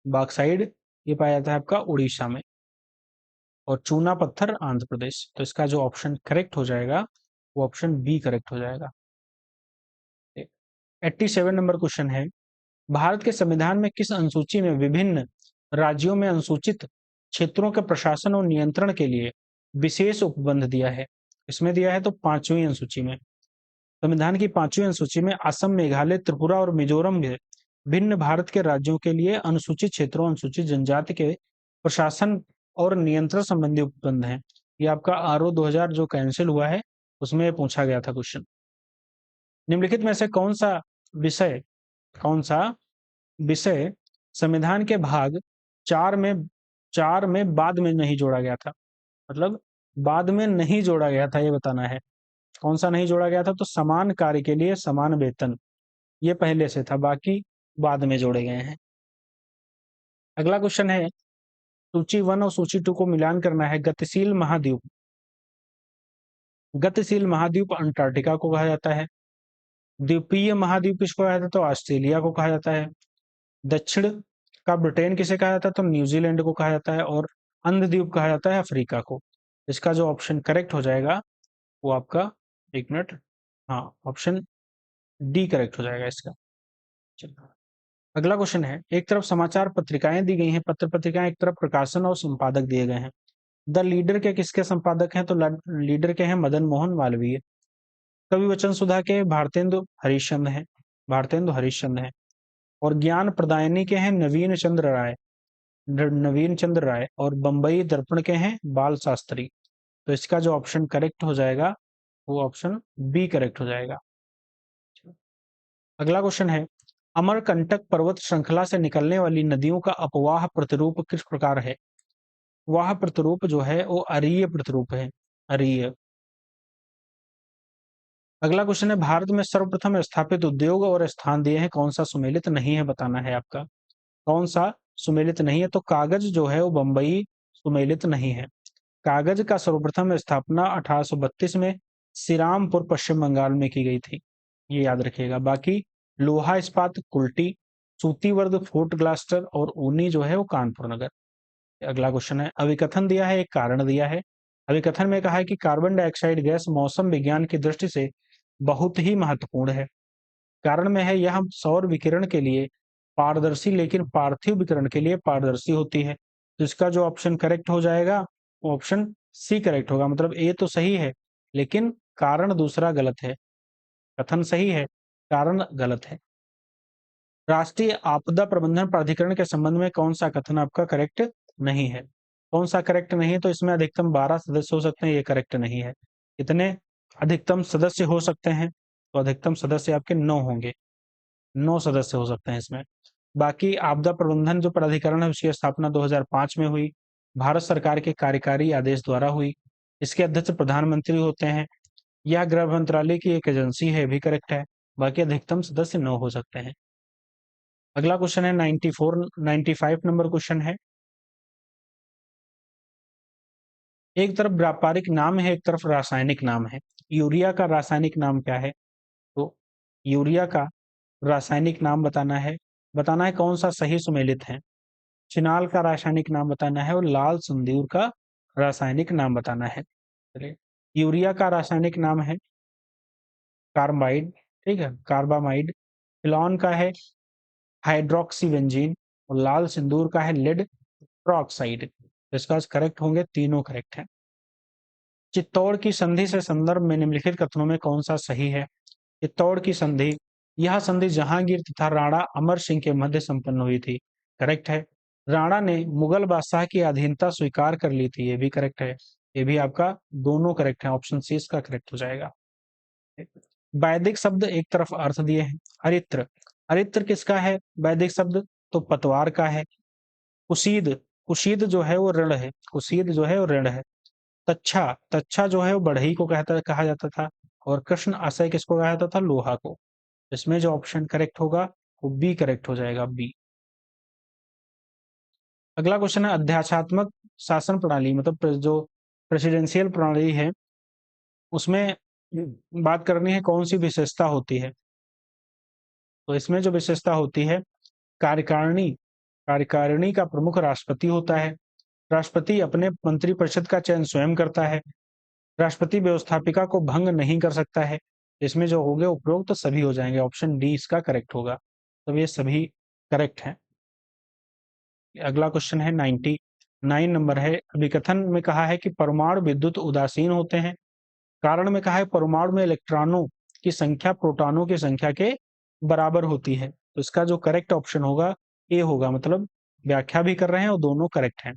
बॉक्साइड ये पाया जाता है आपका उड़ीसा में। और चूना पत्थर आंध्र प्रदेश। तो इसका जो ऑप्शन करेक्ट हो जाएगा वो ऑप्शन बी करेक्ट हो जाएगा। 87 नंबर क्वेश्चन है, भारत के संविधान में किस अनुसूची में विभिन्न राज्यों में अनुसूचित क्षेत्रों के प्रशासन और नियंत्रण के लिए विशेष उपबंध दिया है? इसमें दिया है तो 5वीं अनुसूची में। संविधान की 5वीं अनुसूची में असम, मेघालय, त्रिपुरा और मिजोरम के भिन्न भारत के राज्यों के लिए अनुसूचित क्षेत्रों, अनुसूचित जनजाति के प्रशासन और नियंत्रण संबंधी उपबंध हैं। ये आपका आरओ 2000 जो कैंसिल हुआ है उसमें पूछा गया था क्वेश्चन। निम्नलिखित में से कौन सा विषय संविधान के भाग 4 में बाद में नहीं जोड़ा गया था? मतलब बाद में नहीं जोड़ा गया था, ये बताना है। कौन सा नहीं जोड़ा गया था? तो समान कार्य के लिए समान वेतन, ये पहले से था, बाकी बाद में जोड़े गए हैं। अगला क्वेश्चन है, सूची 1 और सूची 2 को मिलान करना है। गतिशील महाद्वीप अंटार्कटिका को कहा जाता है। द्वीपीय महाद्वीप किसको कहा जाता है? तो ऑस्ट्रेलिया को कहा जाता है। दक्षिण का ब्रिटेन किसे कहा जाता है? तो न्यूजीलैंड को कहा जाता है। और अंधद्वीप कहा जाता है अफ्रीका को। इसका जो ऑप्शन करेक्ट हो जाएगा वो आपका, एक मिनट, हाँ, ऑप्शन डी करेक्ट हो जाएगा इसका। चलो अगला क्वेश्चन है, एक तरफ समाचार पत्रिकाएं दी गई हैं, पत्र पत्रिकाएं, एक तरफ प्रकाशन और संपादक दिए गए हैं। द लीडर के किसके संपादक हैं? तो लीडर के हैं मदन मोहन मालवीय। कवि वचन सुधा के भारतेंदु हरिश्चंद्र हैं। और ज्ञान प्रदायनी के हैं नवीन चंद्र राय। और बंबई दर्पण के हैं बाल शास्त्री। तो इसका जो ऑप्शन करेक्ट हो जाएगा वो ऑप्शन बी करेक्ट हो जाएगा। अगला क्वेश्चन है, अमरकंटक पर्वत श्रृंखला से निकलने वाली नदियों का अपवाह प्रतिरूप किस प्रकार है? वाह प्रतिरूप जो है वो अरीय प्रतिरूप है, अरीय। अगला क्वेश्चन है, भारत में सर्वप्रथम स्थापित उद्योग और स्थान दिए हैं, कौन सा सुमेलित नहीं है बताना है आपका। कौन सा सुमेलित नहीं है? तो कागज जो है वो बंबई सुमेलित नहीं है। कागज का सर्वप्रथम स्थापना 1832 में श्रीरामपुर पश्चिम बंगाल में की गई थी, ये याद रखिएगा। बाकी लोहा इस्पात कुल्टी, सूती वर्ग फोर्ट ग्लास्टर और ऊनी जो है वो कानपुर नगर। अगला क्वेश्चन है, अभिकथन दिया है, एक कारण दिया है। अभिकथन में कहा है कि कार्बन डाइऑक्साइड गैस मौसम विज्ञान की दृष्टि से बहुत ही महत्वपूर्ण है। कारण में है यह सौर विकिरण के लिए पारदर्शी लेकिन पार्थिव विकिरण के लिए पारदर्शी होती है। तो इसका जो ऑप्शन करेक्ट हो जाएगा वो ऑप्शन सी करेक्ट होगा। मतलब ए तो सही है लेकिन कारण दूसरा गलत है। कथन सही है, कारण गलत है। राष्ट्रीय आपदा प्रबंधन प्राधिकरण के संबंध में कौन सा कथन आपका करेक्ट नहीं है? कौन सा करेक्ट नहीं है? तो इसमें अधिकतम 12 सदस्य हो सकते हैं, ये करेक्ट नहीं है। कितने अधिकतम सदस्य हो सकते हैं? तो अधिकतम सदस्य आपके 9 होंगे, 9 सदस्य हो सकते हैं इसमें। बाकी आपदा प्रबंधन जो प्राधिकरण है उसकी स्थापना 2005 में हुई, भारत सरकार के कार्यकारी आदेश द्वारा हुई। इसके अध्यक्ष प्रधानमंत्री होते हैं। यह गृह मंत्रालय की एक एजेंसी है, भी करेक्ट है। बाकी अधिकतम सदस्य 9 हो सकते हैं। अगला क्वेश्चन है 95 नंबर क्वेश्चन है, एक तरफ व्यापारिक नाम है, एक तरफ रासायनिक नाम है। यूरिया का रासायनिक नाम क्या है? तो यूरिया का रासायनिक नाम बताना है। कौन सा सही सुमेलित है। चिनाल का रासायनिक नाम बताना है और लाल सिंदूर का रासायनिक नाम बताना है। चलिए, यूरिया का रासायनिक नाम है कार्बाइड, ठीक है, कार्बामाइड। फिलॉन का है हाइड्रोक्सी बेंजीन। और लाल सिंदूर का है लेड प्रोक्साइड। इसका करेक्ट होंगे, तीनों करेक्ट हैं। चित्तौड़ की संधि से संदर्भ में निम्नलिखित कथनों में कौन सा सही है? चित्तौड़ की संधि, यह संधि जहांगीर तथा राणा अमर सिंह के मध्य संपन्न हुई थी, करेक्ट है। राणा ने मुगल बादशाह की अधीनता स्वीकार कर ली थी, ये भी करेक्ट है। ये भी आपका दोनों करेक्ट है, ऑप्शन सी इसका करेक्ट हो जाएगा। वैदिक शब्द एक तरफ अर्थ दिए हैं, हरित्र अरित्र किसका है वैदिक शब्द? तो पतवार का है। कुशीद, कुशीद जो है वो ऋण है, कुशीद जो है वो ऋण है। तच्छा, तच्छा जो है वो बढ़ई को कहा जाता था। और कृष्ण आशय किसको कहा जाता था? लोहा को। इसमें जो ऑप्शन करेक्ट होगा वो बी करेक्ट हो जाएगा, बी। अगला क्वेश्चन है अध्यात्मात्मक शासन प्रणाली, मतलब जो प्रेसिडेंशियल प्रणाली है उसमें बात करनी है कौन सी विशेषता होती है। तो इसमें जो विशेषता होती है कार्यकारिणी, कार्यकारिणी का प्रमुख राष्ट्रपति होता है। राष्ट्रपति अपने मंत्रिपरिषद का चयन स्वयं करता है। राष्ट्रपति व्यवस्थापिका को भंग नहीं कर सकता है। इसमें जो हो गए उपरोक्त तो सभी हो जाएंगे, ऑप्शन डी इसका करेक्ट होगा। तो ये सभी करेक्ट हैं। अगला क्वेश्चन है 99 नंबर है। अभिकथन में कहा है कि परमाणु विद्युत उदासीन होते हैं। कारण में कहा है परमाणु में इलेक्ट्रॉनों की संख्या प्रोटॉनों की संख्या के बराबर होती है। तो इसका जो करेक्ट ऑप्शन होगा ए होगा, मतलब व्याख्या भी कर रहे हैं और दोनों करेक्ट हैं।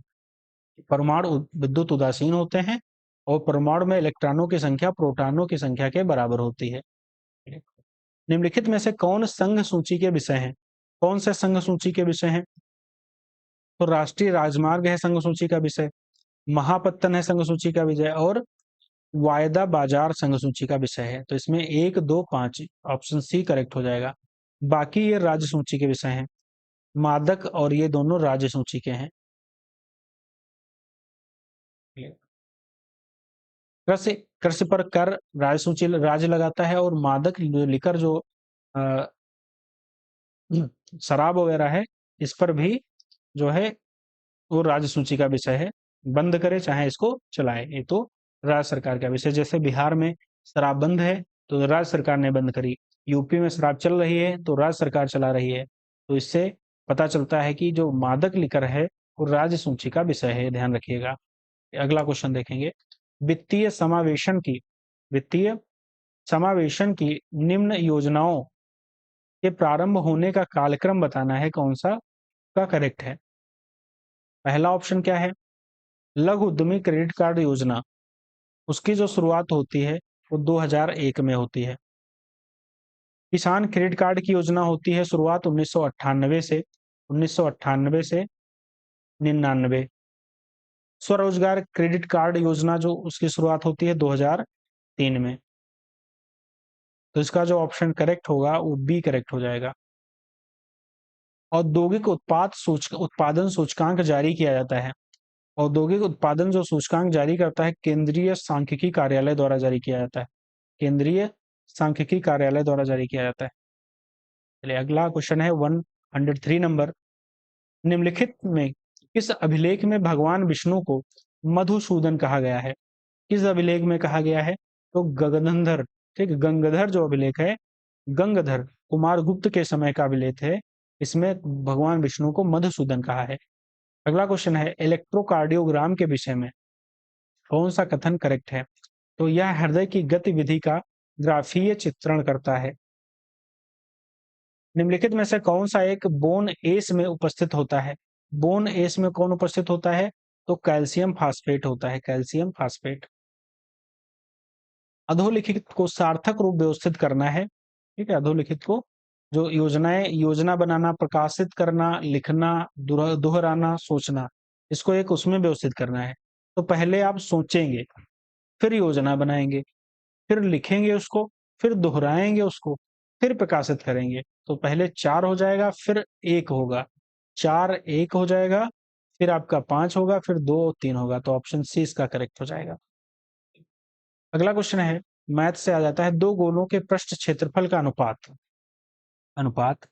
परमाणु विद्युत उदासीन होते हैं और परमाणु में इलेक्ट्रॉनों की संख्या प्रोटॉनों की संख्या के बराबर होती है। निम्नलिखित में से कौन संघ सूची के विषय हैं? कौन से संघ सूची के विषय हैं? तो राष्ट्रीय राजमार्ग है संघ सूची का विषय, महापत्तन है संघ सूची का विषय, और वायदा बाजार संघ सूची का विषय है। तो इसमें 1, 2, 5 ऑप्शन सी करेक्ट हो जाएगा। बाकी ये राज्य सूची के विषय हैं, मादक और ये दोनों राज्य सूची के हैं। कृषि, कृषि पर कर राज्य सूची राज्य लगाता है, और मादक लिकर जो अ, शराब वगैरह है इस पर भी जो है वो राज्य सूची का विषय है। बंद करे चाहे इसको चलाए, ये तो राज्य सरकार का विषय। जैसे बिहार में शराब बंद है तो राज्य सरकार ने बंद करी, यूपी में शराब चल रही है तो राज्य सरकार चला रही है। तो इससे पता चलता है कि जो मादक लिकर है वो राज्य सूची का विषय है, ध्यान रखिएगा। अगला क्वेश्चन देखेंगे। वित्तीय समावेशन की, वित्तीय समावेशन की निम्न योजनाओं के प्रारंभ होने का कालक्रम बताना है, कौन सा का करेक्ट है। पहला ऑप्शन क्या है? लघु उद्यमी क्रेडिट कार्ड योजना, उसकी जो शुरुआत होती है वो 2001 में होती है। किसान क्रेडिट कार्ड की योजना होती है शुरुआत 1998 से, 1998 से 99। स्वरोजगार क्रेडिट कार्ड योजना जो उसकी शुरुआत होती है 2003 में। तो इसका जो ऑप्शन करेक्ट होगा वो बी करेक्ट हो जाएगा। औद्योगिक उत्पादन सूचकांक जारी किया जाता है। औद्योगिक उत्पादन जो सूचकांक जारी करता है केंद्रीय सांख्यिकी कार्यालय द्वारा जारी किया जाता है, केंद्रीय सांख्यिकी कार्यालय द्वारा जारी किया जाता है। चलिए अगला क्वेश्चन है 103 नंबर। निम्नलिखित में किस अभिलेख में भगवान विष्णु को मधुसूदन कहा गया है? किस अभिलेख में कहा गया है? तो गगनधर, ठीक, गंगाधर जो अभिलेख है, गंगाधर कुमार गुप्त के समय का अभिलेख है, इसमें भगवान विष्णु को मधुसूदन कहा है। अगला क्वेश्चन है इलेक्ट्रोकार्डियोग्राम के विषय में कौन सा कथन करेक्ट है? तो यह हृदय की गतिविधि का ग्राफीय चित्रण करता है। निम्नलिखित में से कौन सा एक बोन एस में उपस्थित होता है? बोन एस में कौन उपस्थित होता है? तो कैल्शियम फास्फेट होता है, कैल्शियम फास्फेट। अधोलिखित को सार्थक रूप व्यवस्थित करना है, ठीक है। अधोलिखित को जो योजनाएं, योजना बनाना, प्रकाशित करना, लिखना, दोहराना, सोचना, इसको एक उसमें व्यवस्थित करना है। तो पहले आप सोचेंगे, फिर योजना बनाएंगे, फिर लिखेंगे उसको, फिर दोहराएंगे उसको, फिर प्रकाशित करेंगे। तो पहले 4 हो जाएगा, फिर 1 होगा, 4 1 हो जाएगा, फिर आपका 5 होगा, फिर 2 3 होगा। तो ऑप्शन सी इसका करेक्ट हो जाएगा। अगला क्वेश्चन है, मैथ से आ जाता है, दो गोलों के पृष्ठ क्षेत्रफल का अनुपात, अनुपात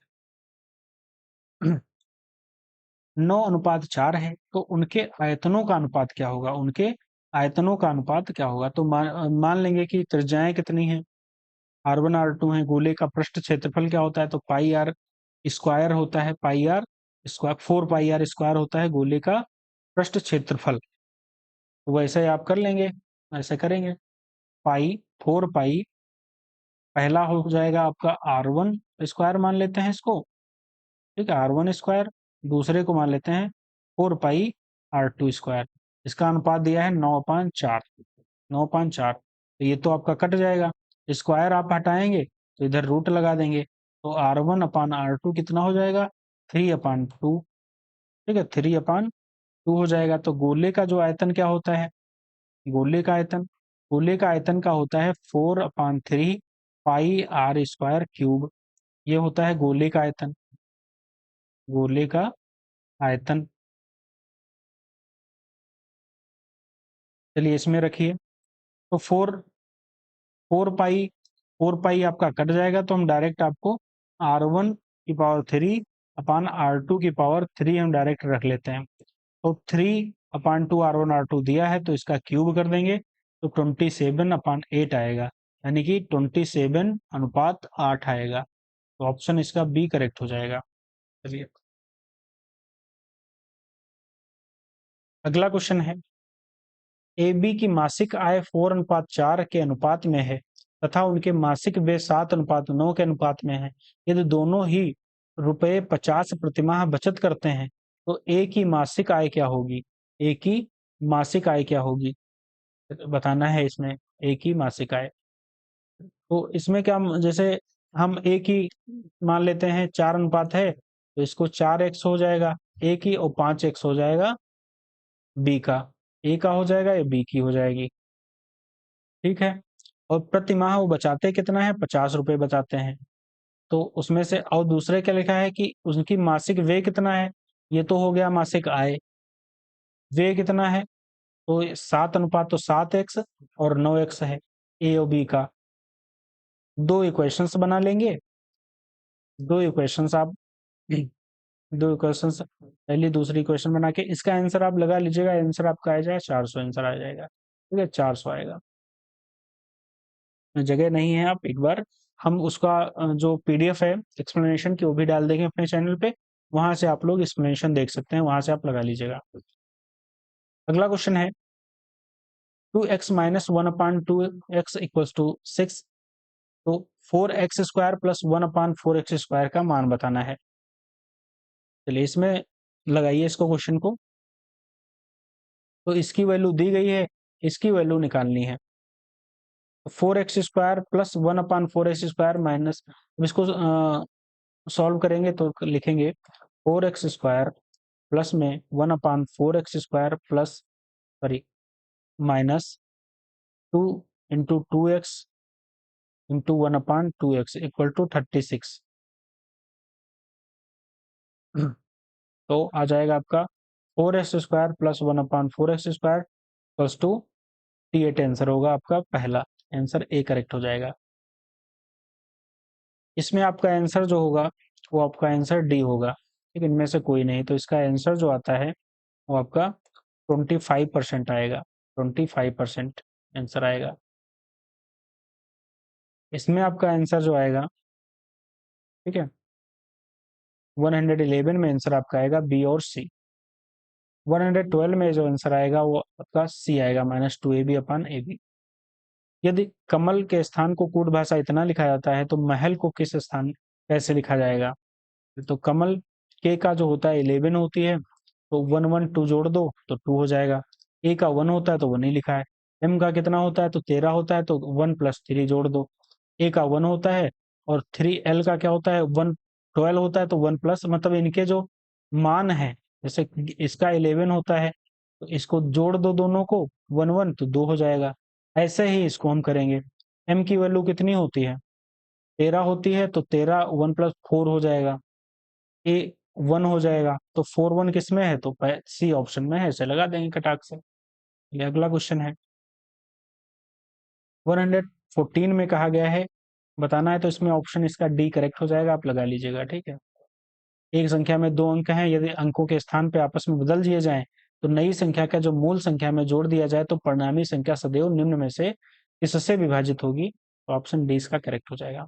9:4 है। तो उनके आयतनों का अनुपात क्या होगा? उनके आयतनों का अनुपात क्या होगा? तो मान लेंगे कि त्रिज्याएं कितनी हैं, R1 R2 है। गोले का पृष्ठ क्षेत्रफल क्या होता है? तो पाई आर स्क्वायर होता है, pi R square, 4 pi R square होता है गोले का पृष्ठ क्षेत्रफल। तो वैसे ही आप कर लेंगे, ऐसे करेंगे, पाई 4 पाई, पहला हो जाएगा आपका R1 स्क्वायर मान लेते हैं इसको, ठीक है, R1 स्क्वायर। दूसरे को मान लेते हैं 4 पाई R2 स्क्वायर। इसका अनुपात दिया है 9:4, 9:4। तो ये तो आपका कट जाएगा, स्क्वायर आप हटाएंगे तो इधर रूट लगा देंगे, तो R1/R2 कितना हो जाएगा, 3/2। ठीक है, 3/2 हो जाएगा। तो गोले का जो आयतन क्या होता है, गोले का आयतन का होता है 4/3 पाई आर स्क्वायर क्यूब। ये होता है गोले का आयतन। चलिए इसमें रखिए। तो फोर पाई आपका कट जाएगा, तो हम डायरेक्ट आपको R1 की पावर 3 हम डायरेक्ट रख लेते हैं। तो 3/2 R1 R2 दिया है, तो इसका क्यूब कर देंगे, तो 27/8 आएगा, यानी कि 27/8 आएगा। तो ऑप्शन इसका बी करेक्ट हो जाएगा। चलिए अगला क्वेश्चन है, ए बी की मासिक आय 4:4 के अनुपात में है तथा उनके मासिक व्यय 7:9 के अनुपात में है। यदि दोनों ही ₹50 प्रतिमाह बचत करते हैं, तो ए की मासिक आय क्या होगी, ए की मासिक आय क्या होगी, बताना है इसमें। ए की मासिक आय, तो इसमें क्या, जैसे हम ए की मान लेते हैं 4 अनुपात है, तो इसको 4x हो जाएगा ए की, और 5x हो जाएगा बी का। ए का हो जाएगा या बी की हो जाएगी। ठीक है, और प्रति माह वो बचाते कितना है, 50 रुपए बचाते हैं। तो उसमें से, और दूसरे क्या लिखा है कि उनकी मासिक व्यय कितना है, ये तो हो गया मासिक आय। व्यय कितना है, तो 7:7x और 9x है ए और बी का। दो इक्वेशंस बना लेंगे, दो इक्वेशंस आप दो इक्वेशंस, पहली दूसरी इक्वेशन बना के इसका आंसर आप लगा लीजिएगा। आंसर आपका आ जाएगा 400, आंसर आ जाएगा। ठीक है, 400 आएगा। जगह नहीं है, आप एक बार हम उसका जो पीडीएफ है एक्सप्लेनेशन की, वो भी डाल देंगे अपने चैनल पे, वहां से आप लोग एक्सप्लेनेशन देख सकते हैं, वहां से आप लगा लीजिएगा। अगला क्वेश्चन है, 2x - 1/2x = 6। तो 4x² + 1/4x² का मान बताना है। चलिए इसमें लगाइए इसको, क्वेश्चन को। तो इसकी वैल्यू दी गई है, इसकी वैल्यू निकालनी है। 4x² + 1/4x² माइनस, अब इसको सॉल्व करेंगे तो लिखेंगे 4x² प्लस में 1/4x² plus, sorry, minus 2 × 2x × 1/2x = 36। तो आ जाएगा आपका 4x² + 1/4x² + 2, 8 आंसर होगा आपका पहला। आंसर ए करेक्ट हो जाएगा। इसमें आपका आंसर जो होगा वो आपका आंसर डी होगा। ठीक है, इनमें से कोई नहीं, तो इसका आंसर जो आता है वो आपका 25% आएगा। 25% आंसर आएगा। इसमें आपका आंसर जो आएगा, ठीक है, 111 में आंसर आपका आएगा बी और सी। 112 में जो आंसर आएगा वो आपका सी आएगा, -2ab/ab। यदि कमल के स्थान को कूट भाषा इतना लिखा जाता है, तो महल को किस स्थान कैसे लिखा जाएगा। तो कमल के का जो होता है 11 होती है, तो 1 1 2 जोड़ दो तो 2 हो जाएगा। ए का 1 होता है तो 1 ही लिखा है। एम का कितना होता है, तो 13 होता है, तो 1 + 3 जोड़ दो। ए का 1 होता है, और 3 एल का क्या होता है, 1 12 होता है, तो 1 प्लस, मतलब इनके जो मान है, जैसे इसका 11 होता है, तो इसको जोड़ दो दोनों को, 1 1 तो 2 हो जाएगा। ऐसे ही इसको हम करेंगे। एम की वैल्यू कितनी होती है, 13 होती है, तो 13 1 + 4 हो जाएगा। ए 1 हो जाएगा, तो 4 1 किस में है, तो सी ऑप्शन में है, इसे लगा देंगे कटाक से। ये अगला क्वेश्चन है, 114 में कहा गया है बताना है, तो इसमें ऑप्शन इसका डी करेक्ट हो जाएगा, आप लगा लीजिएगा। ठीक है, एक संख्या में 2 अंक हैं, यदि अंकों के स्थान पे आपस में बदल दिए जाएं, तो नई संख्या का जो मूल संख्या में जोड़ दिया जाए, तो परिणामी संख्या सदैव निम्न में से किससे विभाजित होगी, तो ऑप्शन डी इसका करेक्ट हो जाएगा।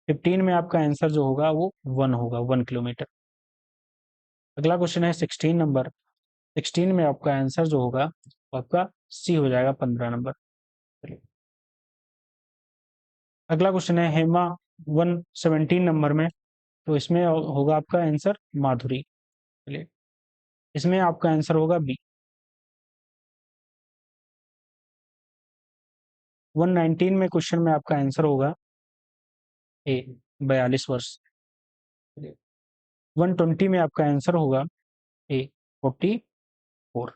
15 में आपका आंसर जो होगा वो 1 होगा, 1 किलोमीटर। अगला क्वेश्चन है 16 नंबर। 16 में आपका आंसर जो होगा वो आपका सी हो जाएगा, 15 नंबर। चलिए अगला क्वेश्चन है हेमा 117 नंबर में, तो इसमें होगा आपका आंसर माधुरी। चलिए इसमें आपका आंसर होगा बी। 119 में क्वेश्चन में आपका आंसर होगा ए। 42 वर्ष। 120 में आपका आंसर होगा ए 44।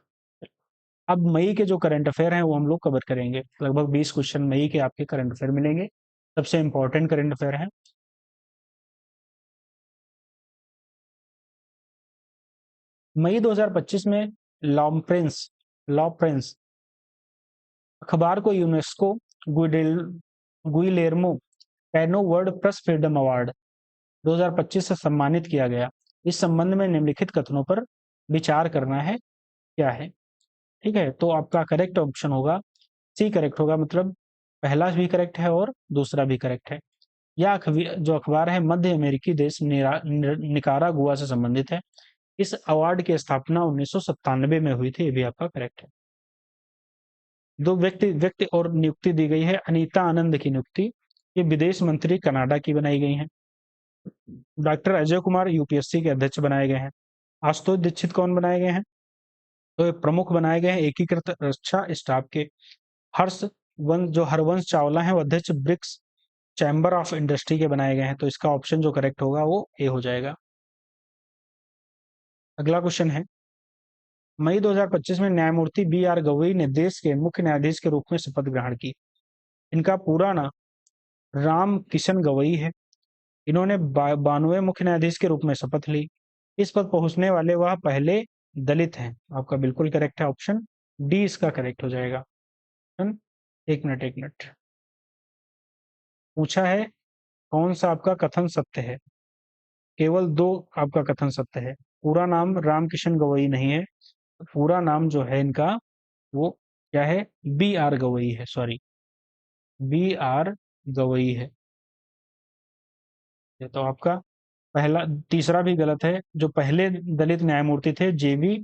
अब मई के जो करंट अफेयर हैं वो हम लोग कवर करेंगे। लगभग 20 क्वेश्चन मई के आपके करंट अफेयर मिलेंगे। सबसे इंपॉर्टेंट करंट अफेयर है। मई 2025 में लॉ प्रिंस अखबार को UNESCO Guillermo canoe world press freedom award 2025 से सम्मानित किया गया। इस संबंध में निम्नलिखित कथनों पर विचार करना है, क्या है? ठीक है, तो आपका करेक्ट ऑप्शन होगा सी करेक्ट होगा, मतलब पहला भी करेक्ट है और दूसरा भी करेक्ट है। यह जो अखबार है मध्य अमेरिकी देश निकारागुआ से संबंधित है। इस अवार्ड की स्थापना 1997 में हुई थी, ये भी आपका करेक्ट है। दो व्यक्ति और नियुक्ति दी गई है। अनीता आनंद की नियुक्ति ये विदेश मंत्री कनाडा की बनाई गई हैं। डॉक्टर अजय कुमार यूपीएससी के अध्यक्ष बनाए गए हैं। आशुतोष दीक्षित कौन बनाए गए हैं? तो ये प्रमुख बनाए गए हैं एकीकृत रक्षा स्टाफ के। हरवंश चावला हैं वो अध्यक्ष ब्रिक्स चैम्बर ऑफ इंडस्ट्री के बनाए गए हैं। तो इसका ऑप्शन जो करेक्ट होगा वो ए हो जाएगा। अगला क्वेश्चन है, मई 2025 में न्यायमूर्ति बी आर गवई ने देश के मुख्य न्यायाधीश के रूप में शपथ ग्रहण की। इनका पूरा नाम राम किशन गवई है। इन्होंने 92वें मुख्य न्यायाधीश के रूप में शपथ ली। इस पर पहुंचने वाले वह पहले दलित हैं। आपका बिल्कुल करेक्ट है, ऑप्शन डी इसका करेक्ट हो जाएगा। एक मिनट पूछा है कौन सा आपका कथन सत्य है? केवल दो आपका कथन सत्य है। पूरा नाम रामकिशन गवई नहीं है। पूरा नाम जो है इनका वो क्या है? बी आर गवई है, सॉरी बी आर गवई है। ये तो आपका पहला तीसरा भी गलत है। जो पहले दलित न्यायमूर्ति थे जेबी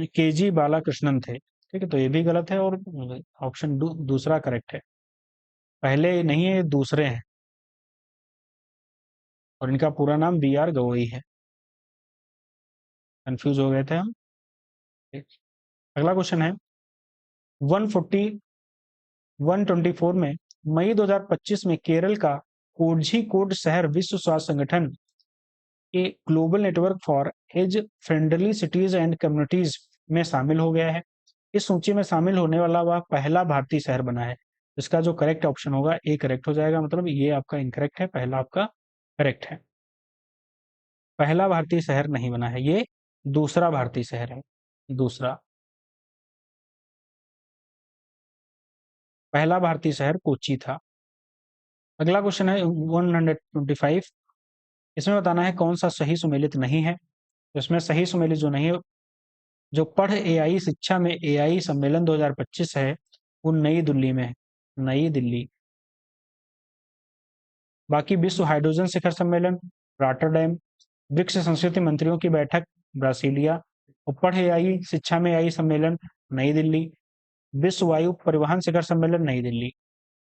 के जी बालाकृष्णन थे। ठीक है, तो ये भी गलत है और ऑप्शन दूसरा करेक्ट है। पहले नहीं है, ये दूसरे हैं और इनका पूरा नाम बी आर गवई है। कंफ्यूज हो गए थे हम। अगला क्वेश्चन है 140 124 में मई 2025 में केरल का कोझिकोड शहर विश्व स्वास्थ्य संगठन के global network for age friendly cities and communities में शामिल हो गया है। इस सूची में शामिल होने वाला वह पहला भारतीय शहर बना है। इसका जो करेक्ट ऑप्शन होगा ए करेक्ट हो जाएगा, मतलब ये आपका इनकरेक्ट है, पहला आपका करेक्ट है। पहला भारतीय शहर नहीं बना है, ये दूसरा भारतीय शहर है। दूसरा, पहला भारतीय शहर कोच्चि था। अगला क्वेश्चन है 125। इसमें बताना है कौन सा सही सुमेलित नहीं है। तो इसमें सही सुमेलित जो नहीं है, जो पढ़ एआई शिक्षा में एआई सम्मेलन 2025 है वो नई दिल्ली में है। नई दिल्ली। बाकी विश्व हाइड्रोजन शिखर सम्मेलन रॉटरडैम, ब्रिक्स संस्कृति मंत्रियों की बैठक ब्रासीलिया, और पढ़ एआई शिक्षा में एआई सम्मेलन नई दिल्ली, विश्व वायु परिवहन शिखर सम्मेलन नई दिल्ली।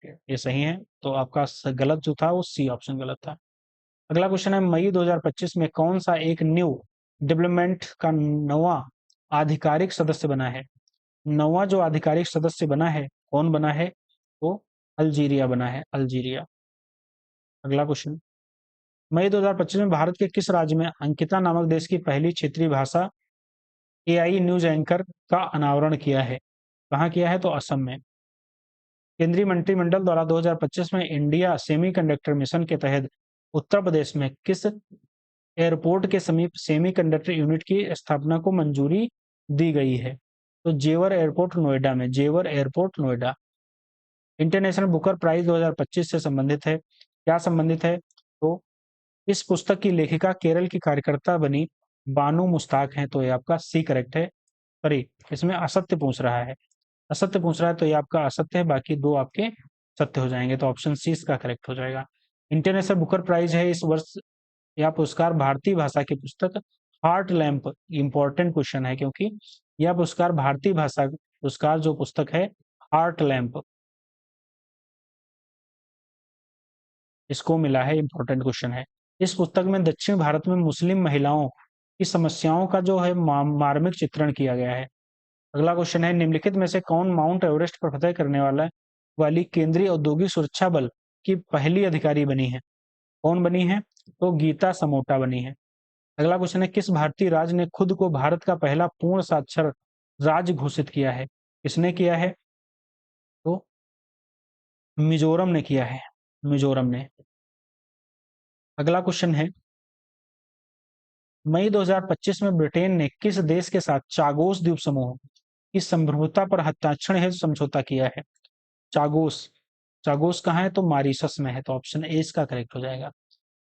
ये सही है, तो आपका गलत जो था वो सी ऑप्शन गलत था। अगला क्वेश्चन है मई 2025 में कौन सा एक न्यू डेवलपमेंट का नवा आधिकारिक सदस्य बना है? नवा जो आधिकारिक सदस्य बना है, कौन बना है? वो अल्जीरिया बना है, अल्जीरिया। अगला क्वेश्चन, मई 2025 में भारत के किस राज्य में अंकिता नामक देश की पहली क्षेत्रीय भाषा एआई न्यूज एंकर का अनावरण किया है? कहाँ किया है? तो असम में। केंद्रीय मंत्रिमंडल द्वारा 2025 में इंडिया सेमीकंडक्टर मिशन के तहत उत्तर प्रदेश में किस एयरपोर्ट के समीप सेमीकंडक्टर यूनिट की स्थापना को मंजूरी दी गई है? तो जेवर एयरपोर्ट नोएडा में, Jewar airport Noida. International Booker prize 2025 से संबंधित है। क्या संबंधित है? तो इस पुस्तक की लेखिका केरल की कार्यकर्ता बनी बानू मुश्ताक हैं। तो ये आपका सी करेक्ट है। सॉरी, इसमें असत्य पूछ रहा है, असत्य पूछ रहा है, तो ये आपका असत्य है, बाकी दो आपके सत्य हो जाएंगे। तो ऑप्शन सी इसका करेक्ट हो जाएगा। इंटरनेशनल बुकर प्राइज है इस वर्ष यह पुरस्कार भारतीय भाषा की पुस्तक हार्ट लैम्प, इंपॉर्टेंट क्वेश्चन है क्योंकि यह पुरस्कार भारतीय भाषा पुरस्कार जो पुस्तक है हार्ट लैम्प, इसको मिला है, इंपॉर्टेंट क्वेश्चन है। इस पुस्तक में दक्षिण भारत में मुस्लिम महिलाओं की समस्याओं का जो है मार्मिक चित्रण किया गया है। अगला क्वेश्चन है निम्नलिखित में से कौन माउंट एवरेस्ट पर फतह करने वाली केंद्रीय औद्योगिक सुरक्षा बल की पहली अधिकारी बनी है? कौन बनी है? तो गीता समोटा बनी है। अगला क्वेश्चन है, किस भारतीय राज्य ने खुद को भारत का पहला पूर्ण साक्षर राज्य घोषित किया है? किसने किया है? तो मिजोरम ने किया है, मिजोरम ने। अगला क्वेश्चन है, मई 2025 में ब्रिटेन ने किस देश के साथ चागोस द्वीप समूह की समझौता पर हस्ताक्षर हेतु समझौता किया है? चागोस, चागोस कहाँ है? तो मॉरिशस में है, तो ऑप्शन ए इसका करेक्ट हो जाएगा।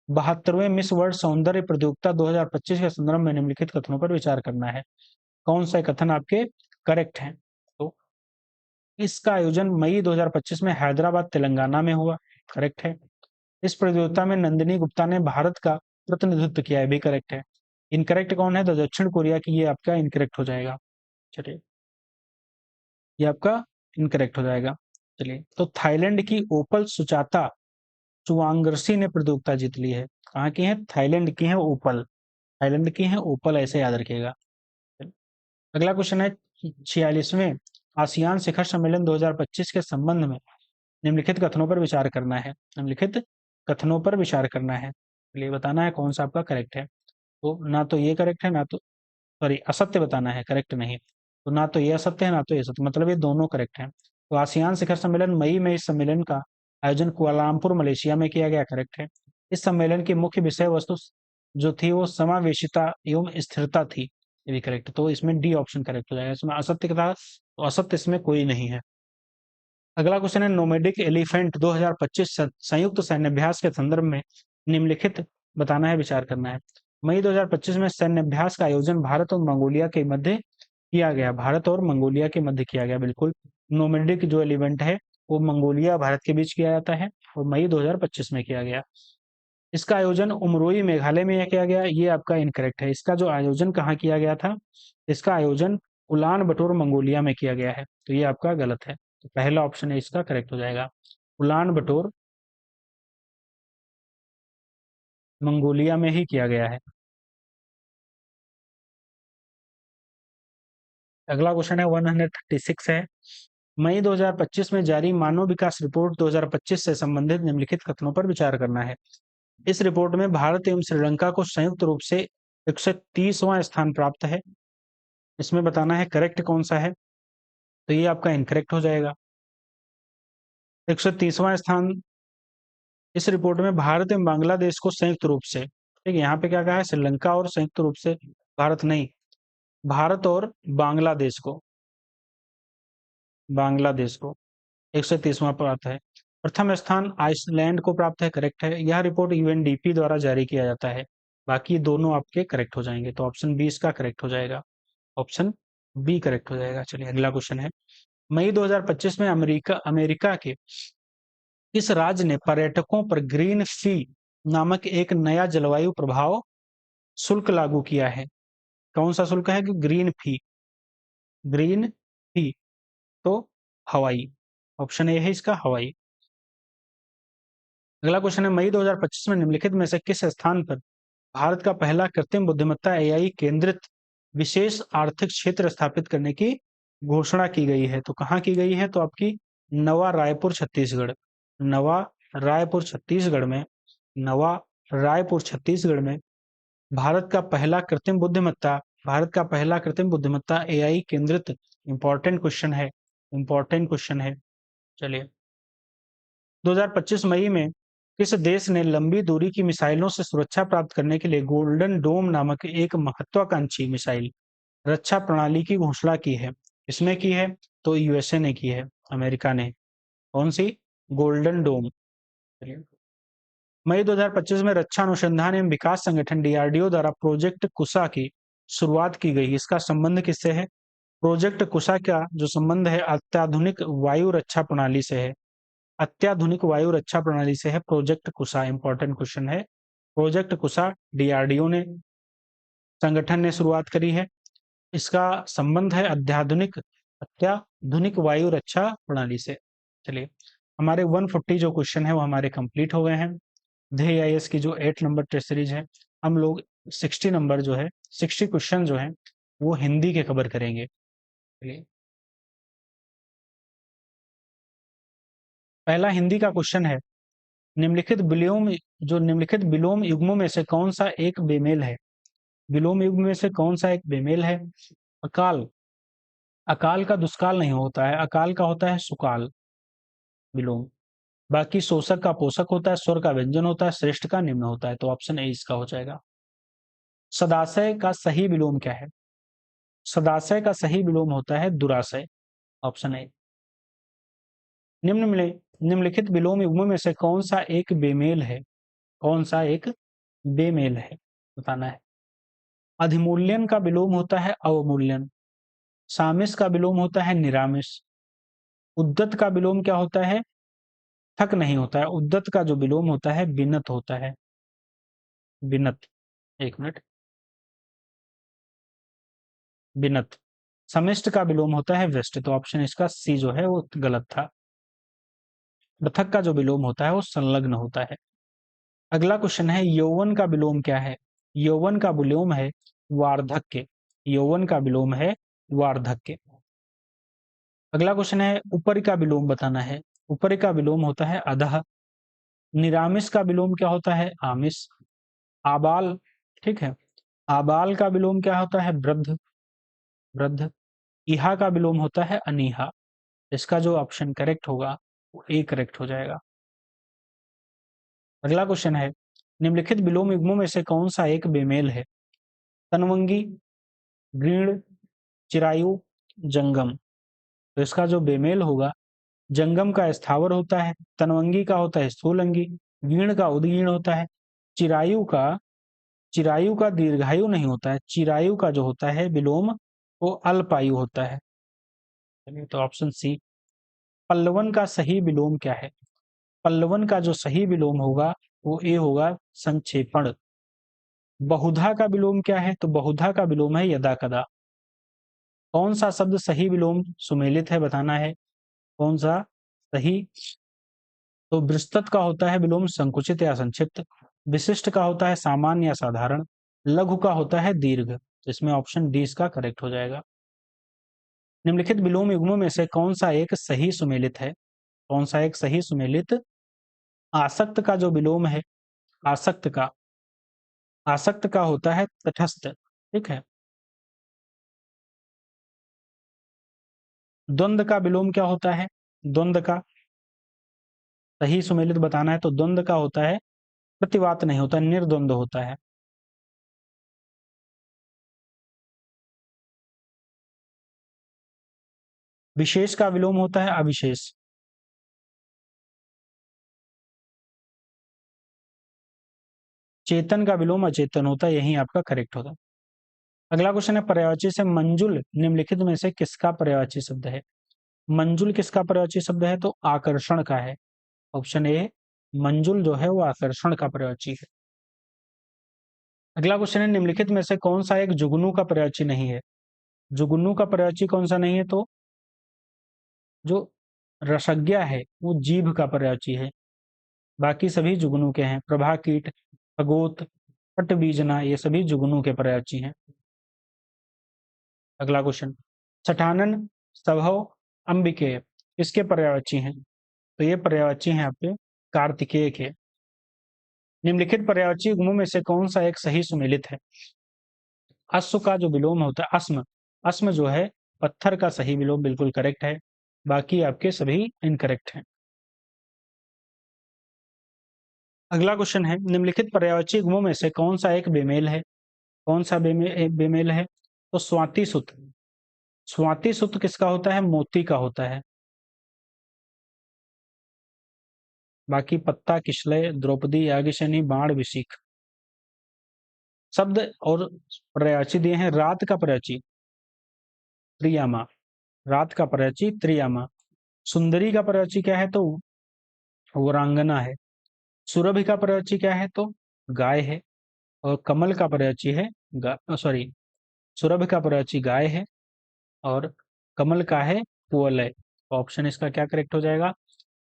72वें मिस वर्ल्ड सौंदर्य प्रतियोगिता 2025 के संदर्भ में निम्नलिखित कथनों पर विचार करना है। कौन सा कथन आपके करेक्ट है? तो इसका आयोजन मई 2025 में हैदराबाद तेलंगाना में हुआ, करेक्ट है। इस प्रतियोगिता में नंदिनी गुप्ता ने भारत का प्रतिनिधित्व किया है, भी करेक्ट है। इनकरेक्ट कौन है? तो दक्षिण कोरिया की, ये आपका इनकरेक्ट हो जाएगा। चलिए, ये आपका इनकरेक्ट हो जाएगा। चलिए, तो थाईलैंड की ओपल सुचाता चुवांगरसी ने प्रतियोगिता जीत ली है। कहाँ की है? थाईलैंड की है ओपल, थाईलैंड की है ओपल, ऐसे याद रखिएगा। अगला क्वेश्चन है, 46वें आसियान शिखर सम्मेलन 2025 के संबंध में निम्नलिखित कथनों पर विचार करना है। निम्नलिखित कथनों पर विचार करना है, चलिए बताना है कौन सा आपका करेक्ट है। तो ना तो ये करेक्ट है, ना तो सॉरी असत्य बताना है, करेक्ट नहीं। तो ना तो ये असत्य है, ना तो ये सत्य, मतलब ये दोनों करेक्ट हैं। तो आसियान शिखर सम्मेलन मई में, इस सम्मेलन का आयोजन कुआलालंपुर मलेशिया में किया गया, करेक्ट है। इस सम्मेलन की मुख्य विषय वस्तु जो थी वो समावेशिता एवं स्थिरता थी, ये भी करेक्ट। तो इसमें डी ऑप्शन करेक्ट हो जाएगा। इसमें असत्य था, तो असत्य इसमें कोई नहीं है। अगला क्वेश्चन है, नोमैडिक एलिफेंट 2025 संयुक्त सैन्याभ्यास के संदर्भ में निम्नलिखित बताना है, विचार करना है। मई 2025 में सैन्याभ्यास का आयोजन भारत और मंगोलिया के मध्य किया गया, भारत और मंगोलिया के मध्य किया गया, बिल्कुल। नोमैडिक जो एलिफेंट है वो मंगोलिया भारत के बीच किया जाता है और मई 2025 में किया गया। इसका आयोजन उमरोई मेघालय में किया गया, ये आपका इनकरेक्ट है। इसका जो आयोजन कहाँ किया गया था? इसका आयोजन उलान बटोर मंगोलिया में किया गया है, तो ये आपका गलत है। तो पहला ऑप्शन है इसका करेक्ट हो जाएगा, उलान बटोर मंगोलिया में ही किया गया है। अगला क्वेश्चन है 136 है, मई 2025 में जारी मानव विकास रिपोर्ट 2025 से संबंधित निम्नलिखित कथनों पर विचार करना है। इस रिपोर्ट में भारत एवं श्रीलंका को संयुक्त रूप से 130वां स्थान प्राप्त है। इसमें बताना है करेक्ट कौन सा है, तो ये आपका इनकरेक्ट हो जाएगा। 130वां स्थान इस रिपोर्ट में भारत एवं बांग्लादेश को संयुक्त रूप से, ठीक है। यहाँ पे क्या कहा है? श्रीलंका और संयुक्त रूप से, भारत नहीं, भारत और बांग्लादेश को, बांग्लादेश को 130वां प्राप्त है। प्रथम स्थान आइसलैंड को प्राप्त है, करेक्ट है। यह रिपोर्ट यूएनडीपी द्वारा जारी किया जाता है। बाकी दोनों आपके करेक्ट हो जाएंगे, तो ऑप्शन बी इसका करेक्ट हो जाएगा, ऑप्शन बी करेक्ट हो जाएगा। चलिए, अगला क्वेश्चन है, मई 2025 में अमेरिका अमेरिका के किस राज्य ने पर्यटकों पर ग्रीन फी नामक एक नया जलवायु प्रभाव शुल्क लागू किया है? कौन सा शुल्क है? कि ग्रीन फी, ग्रीन फी, तो हवाई, ऑप्शन ए है इसका हवाई। अगला क्वेश्चन है, मई 2025 में निम्नलिखित में से किस स्थान पर भारत का पहला कृत्रिम बुद्धिमत्ता एआई केंद्रित विशेष आर्थिक क्षेत्र स्थापित करने की घोषणा की गई है? तो कहाँ की गई है? तो आपकी नवा रायपुर छत्तीसगढ़, नवा रायपुर छत्तीसगढ़ में, नवा रायपुर छत्तीसगढ़ में भारत का पहला कृत्रिम बुद्धिमत्ता, भारत का पहला कृत्रिम बुद्धिमत्ता एआई केंद्रित, इंपॉर्टेंट क्वेश्चन है, इंपॉर्टेंट क्वेश्चन है। चलिए, 2025 मई में किस देश ने लंबी दूरी की मिसाइलों से सुरक्षा प्राप्त करने के लिए गोल्डन डोम नामक एक महत्वाकांक्षी मिसाइल रक्षा प्रणाली की घोषणा की है? किसने की है? तो यूएसए ने की है, अमेरिका ने। कौन सी? गोल्डन डोम। मई 2025 में रक्षा अनुसंधान एवं विकास संगठन डीआरडीओ द्वारा प्रोजेक्ट कुशा की शुरुआत की गई। इसका संबंध किससे है? प्रोजेक्ट कुशा का जो संबंध है अत्याधुनिक वायु रक्षा प्रणाली से है, अत्याधुनिक वायु रक्षा प्रणाली से है प्रोजेक्ट कुशा। इंपॉर्टेंट क्वेश्चन है, प्रोजेक्ट कुशा डीआरडीओ ने, संगठन ने शुरुआत करी है। इसका संबंध है अत्याधुनिक वायु रक्षा प्रणाली से। चलिए, हमारे 140 जो क्वेश्चन है वो हमारे कंप्लीट हो गए हैं। ध्येय आईएएस की जो 8 नंबर टेस्ट सीरीज है, हम लोग 60 नंबर जो है, 60 क्वेश्चन जो है वो हिंदी के कवर करेंगे। चलिए, पहला हिंदी का क्वेश्चन है, निम्नलिखित विलोम युग्मों में से कौन सा एक बेमेल है? विलोम युग्म में से कौन सा एक बेमेल है? अकाल। अकाल का दुष्काल नहीं होता है, अकाल का होता है सुकाल विलोम। बाकी शोषक का पोषक होता है, स्वर का व्यंजन होता है, श्रेष्ठ का निम्न होता है। तो ऑप्शन ए इसका हो जाएगा। सदाशय का सही विलोम क्या है? सदाशय का सही विलोम होता है दुराशय। Option A. निम्नलिखित विलोम युग्मों में से कौन सा एक बेमेल है? कौन सा एक बेमेल है बताना है। अधिमूल्यन का विलोम होता है अवमूल्यन। सामिस का विलोम होता है निरामिस। उद्दत का विलोम क्या होता है? थक नहीं होता है। उद्दत का जो विलोम होता है विनत होता है। विनत। एक मिनट। विनत। समिष्ट का विलोम होता है व्यष्टि। तो ऑप्शन इसका सी जो है वो गलत था। पृथक का जो विलोम होता है वो संलग्न होता है। अगला क्वेश्चन है यौवन का विलोम क्या है? यौवन का विलोम है वार्धक्य। यौवन का विलोम है वार्धक्य। अगला क्वेश्चन है ऊपरी का विलोम बताना है। ऊपरी का विलोम होता है अधः। निरामिस का विलोम क्या होता है? आमिष। आबाल। ठीक है। आबाल का विलोम क्या होता है? वृद्ध। वृद्ध। इहा का विलोम होता है अनीहा। इसका जो ऑप्शन करेक्ट होगा वो ए करेक्ट हो जाएगा। अगला क्वेश्चन है निम्नलिखित विलोम युग्मों में से कौन सा एक बेमेल है? तनवंगी, गृण, चिरायु, जंगम। तो इसका जो बेमेल होगा, जंगम का स्थावर होता है, तनवंगी का होता है स्थूलंगी, गीण का उदगीण होता है, चिरायु का चिरायु का दीर्घायु नहीं होता है। चिरायु का जो होता है विलोम वो अल्पायु होता है। तो ऑप्शन सी। पल्लवन का सही विलोम क्या है? पल्लवन का जो सही विलोम होगा वो ए होगा संक्षेपण। बहुधा का विलोम क्या है? तो बहुधा का विलोम है यदा कदा। कौन सा शब्द सही विलोम सुमेलित है बताना है। कौन सा सही? तो विस्तृत का होता है विलोम संकुचित या संक्षिप्त। विशिष्ट का होता है सामान्य या साधारण। लघु का होता है दीर्घ। इसमें ऑप्शन डी इसका करेक्ट हो जाएगा। निम्नलिखित विलोम युग्मों में से कौन सा एक सही सुमेलित है? कौन सा एक सही सुमेलित? आसक्त का जो विलोम है, आसक्त का होता है तटस्थ। ठीक है। द्वंद्व का विलोम क्या होता है? द्वंद्व का सही सुमेलित बताना है तो द्वंद्व का होता है प्रतिवात नहीं होता, निर्द्वंद्व होता है। विशेष का विलोम होता है अविशेष। चेतन का विलोम अचेतन होता है, यही आपका करेक्ट होगा। अगला क्वेश्चन है पर्यायवाची से मंजुल निम्नलिखित में से किसका पर्यायवाची शब्द है? मंजुल किसका पर्यायवाची शब्द है? तो आकर्षण का है। ऑप्शन ए मंजुल जो है वो आकर्षण का पर्यायवाची है। अगला क्वेश्चन है निम्नलिखित में से कौन सा एक जुगनू का पर्यायवाची नहीं है? जुगनू का पर्यायवाची कौन सा नहीं है? तो जो रसज्ञा है वो जीभ का पर्यायवाची है। बाकी सभी जुगनू के हैं। प्रभा कीट, अगोत, पटबीजना ये सभी जुगनू के पर्यायवाची हैं। अगला क्वेश्चन छठानन, संभव, अंबिकेय इसके पर्यायवाची हैं। तो ये पर्यायवाची हैं आपके कार्तिकेय के। निम्नलिखित पर्यायवाची युग्मों में से कौन सा एक सही सुमेलित है? अश्व का जो विलोम होता है अस्म, अस्म जो है पत्थर का सही विलोम बिल्कुल करेक्ट है। बाकी आपके सभी इनकरेक्ट हैं। अगला क्वेश्चन है निम्नलिखित पर्यायवाची युग्मों में से कौन सा एक बेमेल है? कौन सा बेमेल है? तो स्वाति सुत। स्वाति सुत किसका होता है? मोती का होता है। बाकी पत्ता, किशलय, द्रौपदी, याज्ञसेनी, बाण, विशिख शब्द और पर्यायवाची दिए हैं। रात का पर्यायवाची त्रियामा। रात का पर्यायवाची त्रियामा। सुंदरी का पर्यायवाची क्या है? तो वरांगना है। सुरभि का पर्यायवाची क्या है? तो गाय है। और कमल का पर्यायवाची है सॉरी, सुरभि का पर्यायवाची गाय है और कमल का है कुवलय। ऑप्शन इसका क्या करेक्ट हो जाएगा?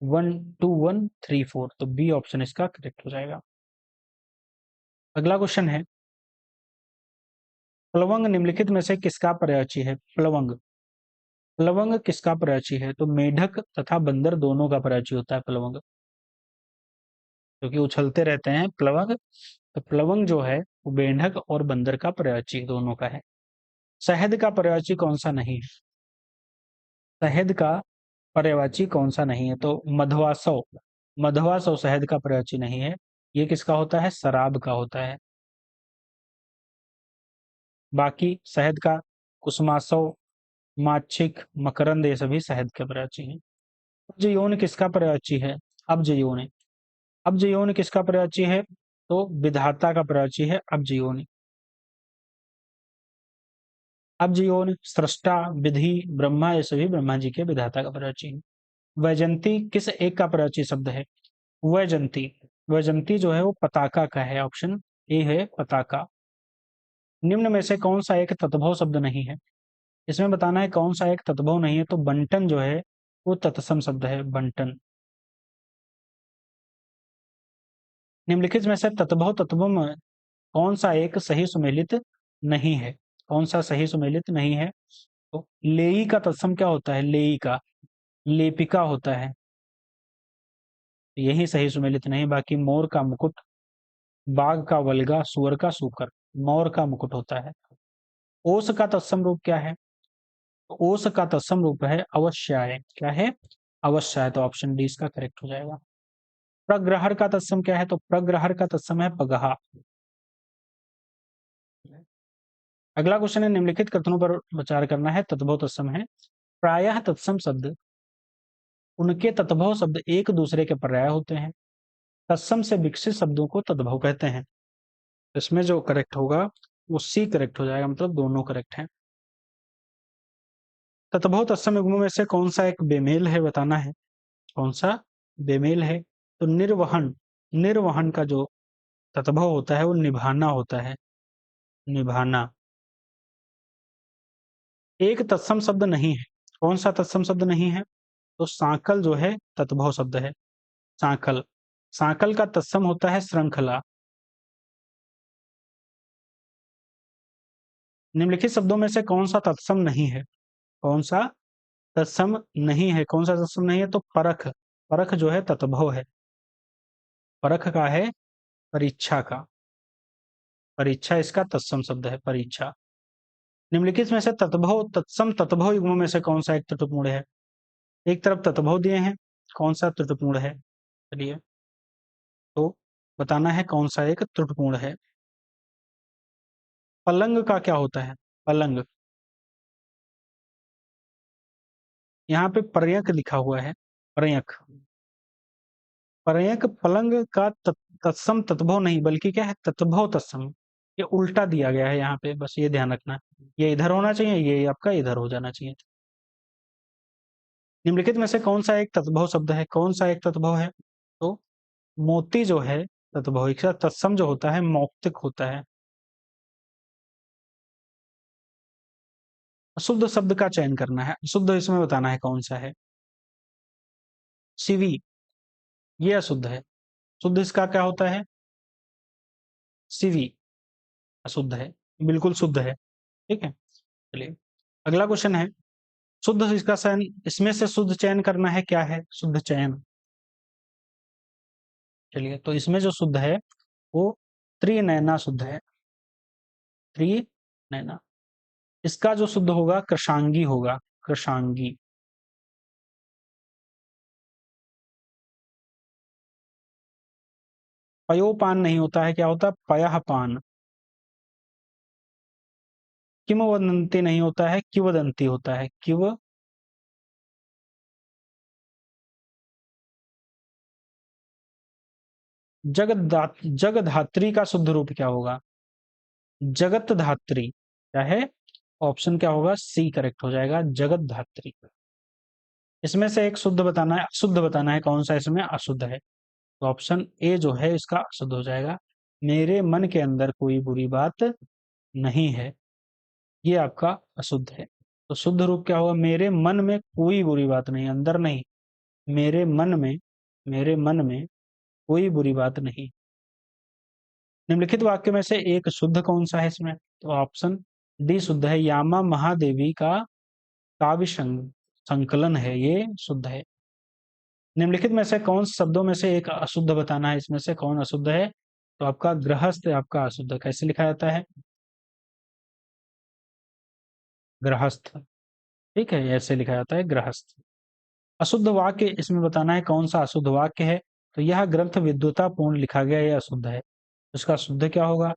1 2 1 3 4। तो बी ऑप्शन इसका करेक्ट हो जाएगा। अगला क्वेश्चन है प्लवंग निम्नलिखित में से किसका पर्यायवाची है? प्लवंग। प्लवंग किसका पर्यायवाची है? तो मेढक तथा बंदर दोनों का पर्यायवाची होता है प्लवंग। क्योंकि उछलते रहते हैं प्लवंग। तो प्लवंग जो है वो मेंढक और बंदर का पर्यायवाची दोनों का है। शहद का पर्यायवाची कौन सा नहीं है? शहद का पर्यायवाची कौन सा नहीं है? तो मधवासव। मधवासव शहद का पर्यायवाची नहीं है। ये किसका होता है? शराब का होता है। बाकी शहद का कुसुमासव, माच्छिक, मकरंद ये सभी शहद के पर्यायवाची हैं। अब्ज यौन किसका पर्यायवाची है? अब्ज यौन। अब्ज यौन किसका पर्यायवाची है? तो विधाता का पर्यायवाची है अब्ज यौन। अब्ज यौन, सृष्टा, विधि, ब्रह्मा ये सभी ब्रह्मा जी के विधाता का पर्यायवाची है। वैजंती किस एक का पर्यायवाची शब्द है? वैजंती। वैजंती जो है वो पताका का है। ऑप्शन ए है पताका। निम्न में से कौन सा एक तत्भव शब्द नहीं है? इसमें बताना है कौन सा एक तत्भव नहीं है। तो बंटन जो है वो तत्सम शब्द है, बंटन। निम्नलिखित में से तत्भव तत्वों में कौन सा एक सही सुमेलित नहीं है? कौन सा सही सुमेलित नहीं है? तो लेई का तत्सम क्या होता है? लेई का लेपिका होता है। यही सही सुमेलित नहीं। बाकी मोर का मुकुट, बाघ का वल्गा, सुअर का सूकर। मोर का मुकुट होता है। ओस का तत्सम रूप क्या है? तो ओस का तत्सम रूप है अवश्याय। क्या है? अवश्याय। तो ऑप्शन डी इसका करेक्ट हो जाएगा। प्रग्रहर का तत्सम क्या है? तो प्रग्रहर का तत्सम है पगहा। अगला क्वेश्चन है निम्नलिखित कथनों पर विचार करना है। तत्भव तत्सम है। प्रायः तत्सम शब्द, उनके तत्भव शब्द एक दूसरे के पर्याय होते हैं। तत्सम से विकसित शब्दों को तत्भव कहते हैं। इसमें जो करेक्ट होगा वो सी करेक्ट हो जाएगा, मतलब दोनों करेक्ट हैं। तत्भव तत्सम युग्मों में से कौन सा एक बेमेल है? बताना है कौन सा बेमेल है। तो निर्वहन। निर्वहन का जो तत्भव होता है वो निभाना होता है। निभाना। एक तत्सम शब्द नहीं है। कौन सा तत्सम शब्द नहीं है? तो सांकल जो है तत्भव शब्द है। सांकल। सांकल का तत्सम होता है श्रृंखला। निम्नलिखित शब्दों में से कौन सा तत्सम नहीं है? कौन सा तत्सम नहीं है? कौन सा तत्सम नहीं है? तो परख। परख जो है तत्भव है। परख का है परीक्षा का। परीक्षा इसका तत्सम शब्द है, परीक्षा। निम्नलिखित में से तत्भव तत्सम तत्भव युग्मों में से कौन सा एक त्रुटिपूर्ण है? एक तरफ तत्भव दिए हैं, कौन सा त्रुटिपूर्ण है? चलिए, तो बताना है कौन सा एक त्रुटिपूर्ण है। पलंग का क्या होता है? पलंग। यहाँ पे पर्यंक लिखा हुआ है, पर्यंक। पर्यंक पलंग का तत्सम तत्भव नहीं, बल्कि क्या है? तत्भव तत्सम। ये उल्टा दिया गया है यहाँ पे, बस ये ध्यान रखना। ये इधर होना चाहिए, ये आपका इधर हो जाना चाहिए। निम्नलिखित में से कौन सा एक तत्भव शब्द है? कौन सा एक तत्भव है? तो मोती जो है तत्भव। इसका तत्सम जो होता है मौक्तिक होता है। अशुद्ध शब्द का चयन करना है। अशुद्ध इसमें बताना है कौन सा है। शिवी, ये अशुद्ध है। शुद्ध इसका क्या होता है? शिवी। अशुद्ध है। बिल्कुल शुद्ध है। ठीक है, चलिए अगला क्वेश्चन है। शुद्ध इसका चयन, इसमें से शुद्ध चयन करना है। क्या है शुद्ध चयन? चलिए, तो इसमें जो शुद्ध है वो त्रिनयना शुद्ध है। त्रिनयना। इसका जो शुद्ध होगा कृशांगी होगा। कृशांगी। पयोपान नहीं होता है, क्या होता है? पयःपान। किंवदंती नहीं होता है, किंवदंती होता है। किव। जगधात्री का शुद्ध रूप क्या होगा? जगत धात्री। क्या है? ऑप्शन क्या होगा? सी करेक्ट हो जाएगा, जगत धात्री। इसमें से एक शुद्ध बताना है, अशुद्ध बताना है कौन सा इसमें अशुद्ध है। तो ऑप्शन ए जो है इसका अशुद्ध हो जाएगा। मेरे मन के अंदर कोई बुरी बात नहीं है, ये आपका अशुद्ध है। तो शुद्ध रूप क्या होगा? मेरे मन में कोई बुरी बात नहीं, अंदर नहीं। मेरे मन में, मेरे मन में कोई बुरी बात नहीं। निम्नलिखित वाक्य में से एक शुद्ध कौन सा है इसमें? तो ऑप्शन डी शुद्ध है। यामा महादेवी का काव्य संकलन है, ये शुद्ध है। निम्नलिखित में से कौन शब्दों में से एक अशुद्ध बताना है, इसमें से कौन अशुद्ध है? तो आपका गृहस्थ आपका अशुद्ध। कैसे लिखा जाता है? गृहस्थ। ठीक है, ऐसे लिखा जाता है गृहस्थ। अशुद्ध वाक्य इसमें बताना है कौन सा अशुद्ध वाक्य है। तो यह ग्रंथ विद्वता पूर्ण लिखा गया, यह अशुद्ध है। उसका शुद्ध क्या होगा?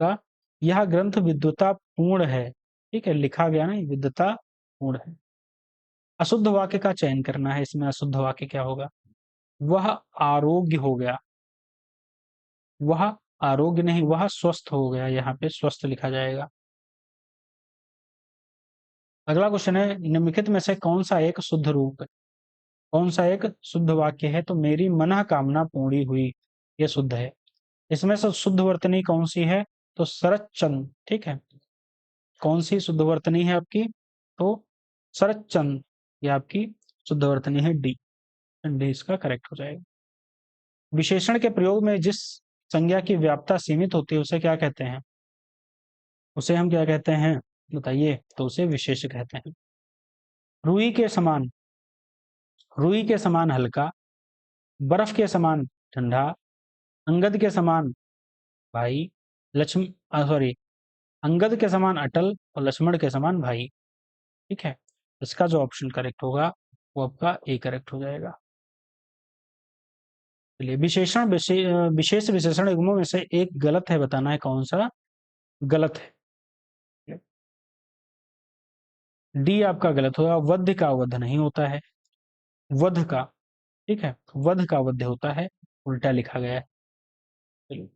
का यह ग्रंथ विद्वता पूर्ण है। ठीक है, लिखा गया ना, विद्वता पूर्ण है। अशुद्ध वाक्य का चयन करना है, इसमें अशुद्ध वाक्य क्या होगा? वह आरोग्य हो गया। वह आरोग्य नहीं, वह स्वस्थ हो गया, यहाँ पे स्वस्थ लिखा जाएगा। अगला क्वेश्चन है, निम्नलिखित में से कौन सा एक शुद्ध रूप है? कौन सा एक शुद्ध वाक्य है? तो मेरी मनः कामना पूरी हुई, ये शुद्ध है। इसमें से शुद्ध वर्तनी कौन सी है? तो शरत चंद्र। ठीक है, कौन सी शुद्ध वर्तनी है आपकी? तो शरत चंद्र, ये आपकी शुद्ध वर्तनी है, डी। डी इसका करेक्ट हो जाएगा। विशेषण के प्रयोग में जिस संज्ञा की व्याप्यता सीमित होती है उसे क्या कहते हैं? उसे हम क्या कहते हैं बताइए? तो उसे विशेष कहते हैं। रुई के समान, रुई के समान हल्का, बर्फ के समान ठंडा, अंगद के समान भाई, लक्ष्मण सॉरी, अंगद के समान अटल और लक्ष्मण के समान भाई। ठीक है, इसका जो ऑप्शन करेक्ट होगा वो आपका ए करेक्ट हो जाएगा। चलिए, विशेष विशेषण युग्मों में से एक गलत है, बताना है कौन सा गलत है। डी आपका गलत होगा, वध का वध नहीं होता है, वध का। ठीक है, वध का वध होता है, उल्टा लिखा गया है। चलिए,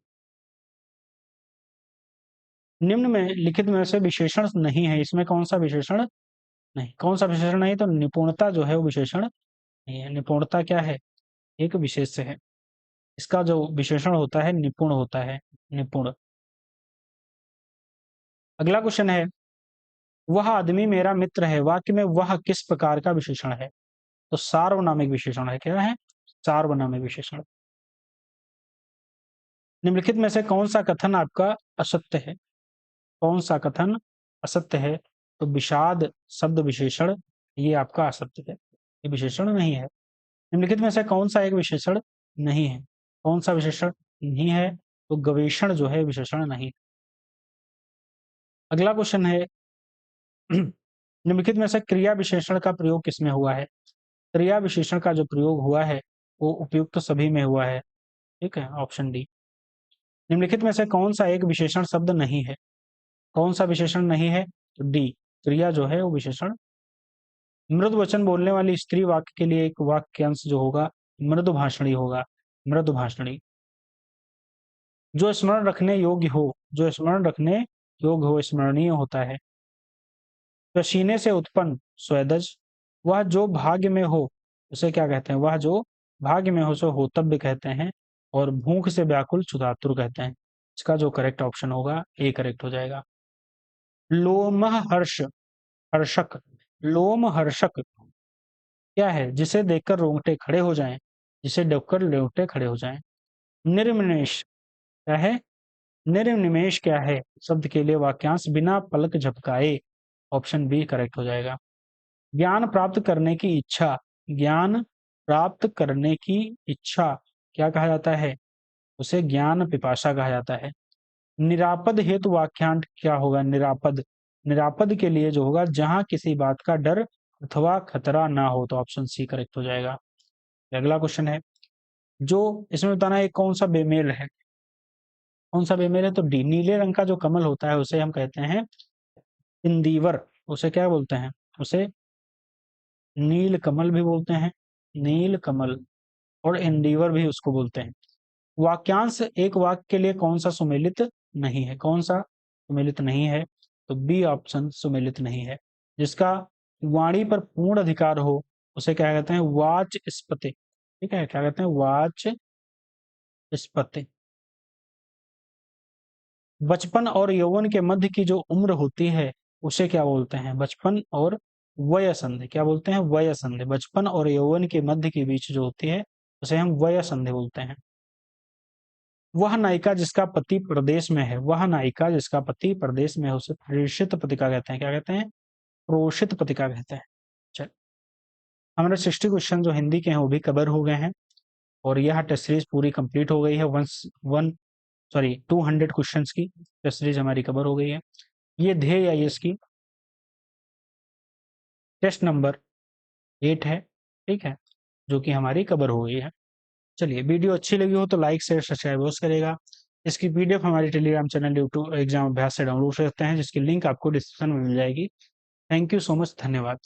निम्न में लिखित में से विशेषण नहीं है, इसमें कौन सा विशेषण नहीं? कौन सा विशेषण नहीं? तो निपुणता जो है वो विशेषण नहीं है। निपुणता क्या है? एक विशेष है। इसका जो विशेषण होता है निपुण होता है, निपुण। अगला क्वेश्चन है, वह आदमी मेरा मित्र है, वाक्य में वह किस प्रकार का विशेषण है? तो सार्वनामिक विशेषण है। क्या है? सार्वनामिक विशेषण। निम्नलिखित में से कौन सा कथन आपका असत्य है? कौन सा कथन असत्य है? तो विषाद शब्द विशेषण, ये आपका असत्य है, ये विशेषण नहीं है। निम्नलिखित में से कौन सा एक विशेषण नहीं है? कौन सा विशेषण नहीं है? तो गवेषण जो है विशेषण नहीं। अगला क्वेश्चन है, निम्नलिखित में से क्रिया विशेषण का प्रयोग किसमें हुआ है? क्रिया विशेषण का जो प्रयोग हुआ है वो उपयुक्त तो सभी में हुआ है। ठीक है, ऑप्शन डी। निम्नलिखित में से कौन सा एक विशेषण शब्द नहीं है? कौन सा विशेषण नहीं है? तो डी, क्रिया जो है वो विशेषण। मृदु वचन बोलने वाली स्त्री वाक्य के लिए एक वाक्यांश जो होगा मृदु भाषणी होगा, मृदु भाषणी। जो स्मरण रखने योग्य हो, जो स्मरण रखने योग्य हो, स्मरणीय होता है। पसीने से उत्पन्न स्वेदज, वह जो भाग्य में हो उसे क्या कहते हैं? वह जो भाग्य में हो उसे होतव्य कहते हैं, और भूख से व्याकुल क्षुधातुर कहते हैं। इसका जो करेक्ट ऑप्शन होगा ए करेक्ट हो जाएगा। लोमह हर्ष, हर्षक। लोम हर्षक क्या है? जिसे देखकर रोंगटे खड़े हो जाएं, जिसे देखकर रोंगटे खड़े हो जाएं। निर्निमेष क्या है? निर्निमेष क्या है? शब्द के लिए वाक्यांश बिना पलक झपकाए, ऑप्शन बी करेक्ट हो जाएगा। ज्ञान प्राप्त करने की इच्छा, ज्ञान प्राप्त करने की इच्छा क्या कहा जाता है? उसे ज्ञान पिपासा कहा जाता है। निरापद हेतु वाक्यांश क्या होगा? निरापद, निरापद के लिए जो होगा जहां किसी बात का डर अथवा खतरा ना हो, तो ऑप्शन सी करेक्ट हो जाएगा। अगला क्वेश्चन है, जो इसमें बताना है कौन सा बेमेल है? कौन सा बेमेल है? तो डी, नीले रंग का जो कमल होता है उसे हम कहते हैं इंदिवर। उसे क्या बोलते हैं? उसे नील कमल भी बोलते हैं, नील कमल, और इंदिवर भी उसको बोलते हैं। वाक्यांश एक वाक्य के लिए कौन सा सुमेलित नहीं है? कौन सा सुमेलित नहीं है? तो बी ऑप्शन सुमेलित नहीं है। जिसका वाणी पर पूर्ण अधिकार हो उसे क्या कहते हैं? वाचस्पति। ठीक है, क्या कहते हैं? वाचस्पति। बचपन और यौवन के मध्य की जो उम्र होती है उसे क्या बोलते हैं? बचपन और वयसंधि। क्या बोलते हैं? वयसंधि। बचपन और यौवन के मध्य के बीच जो होती है उसे हम वयसंधि बोलते हैं। वह नायिका जिसका पति प्रदेश में है, वह नायिका जिसका पति प्रदेश में है उसे प्रेषित पतिका कहते हैं। क्या कहते हैं? प्रोषित पतिका कहते हैं। चल, हमारे 60 क्वेश्चन जो हिंदी के हैं वो भी कवर हो गए हैं और यह टेस्ट सीरीज पूरी कंप्लीट हो गई है। 200 क्वेश्चंस की टेस्ट सीरीज हमारी कवर हो गई है। ये ध्येय आईएएस की टेस्ट नंबर 8 है, ठीक है, जो कि हमारी कवर हो गई है। चलिए, वीडियो अच्छी लगी हो तो लाइक शेयर सब्सक्राइब अवश्य करेगा। इसकी पीडीएफ हमारे टेलीग्राम चैनल यूट्यूब एग्जाम अभ्यास से डाउनलोड कर सकते हैं, जिसकी लिंक आपको डिस्क्रिप्शन में मिल जाएगी। थैंक यू सो मच, धन्यवाद।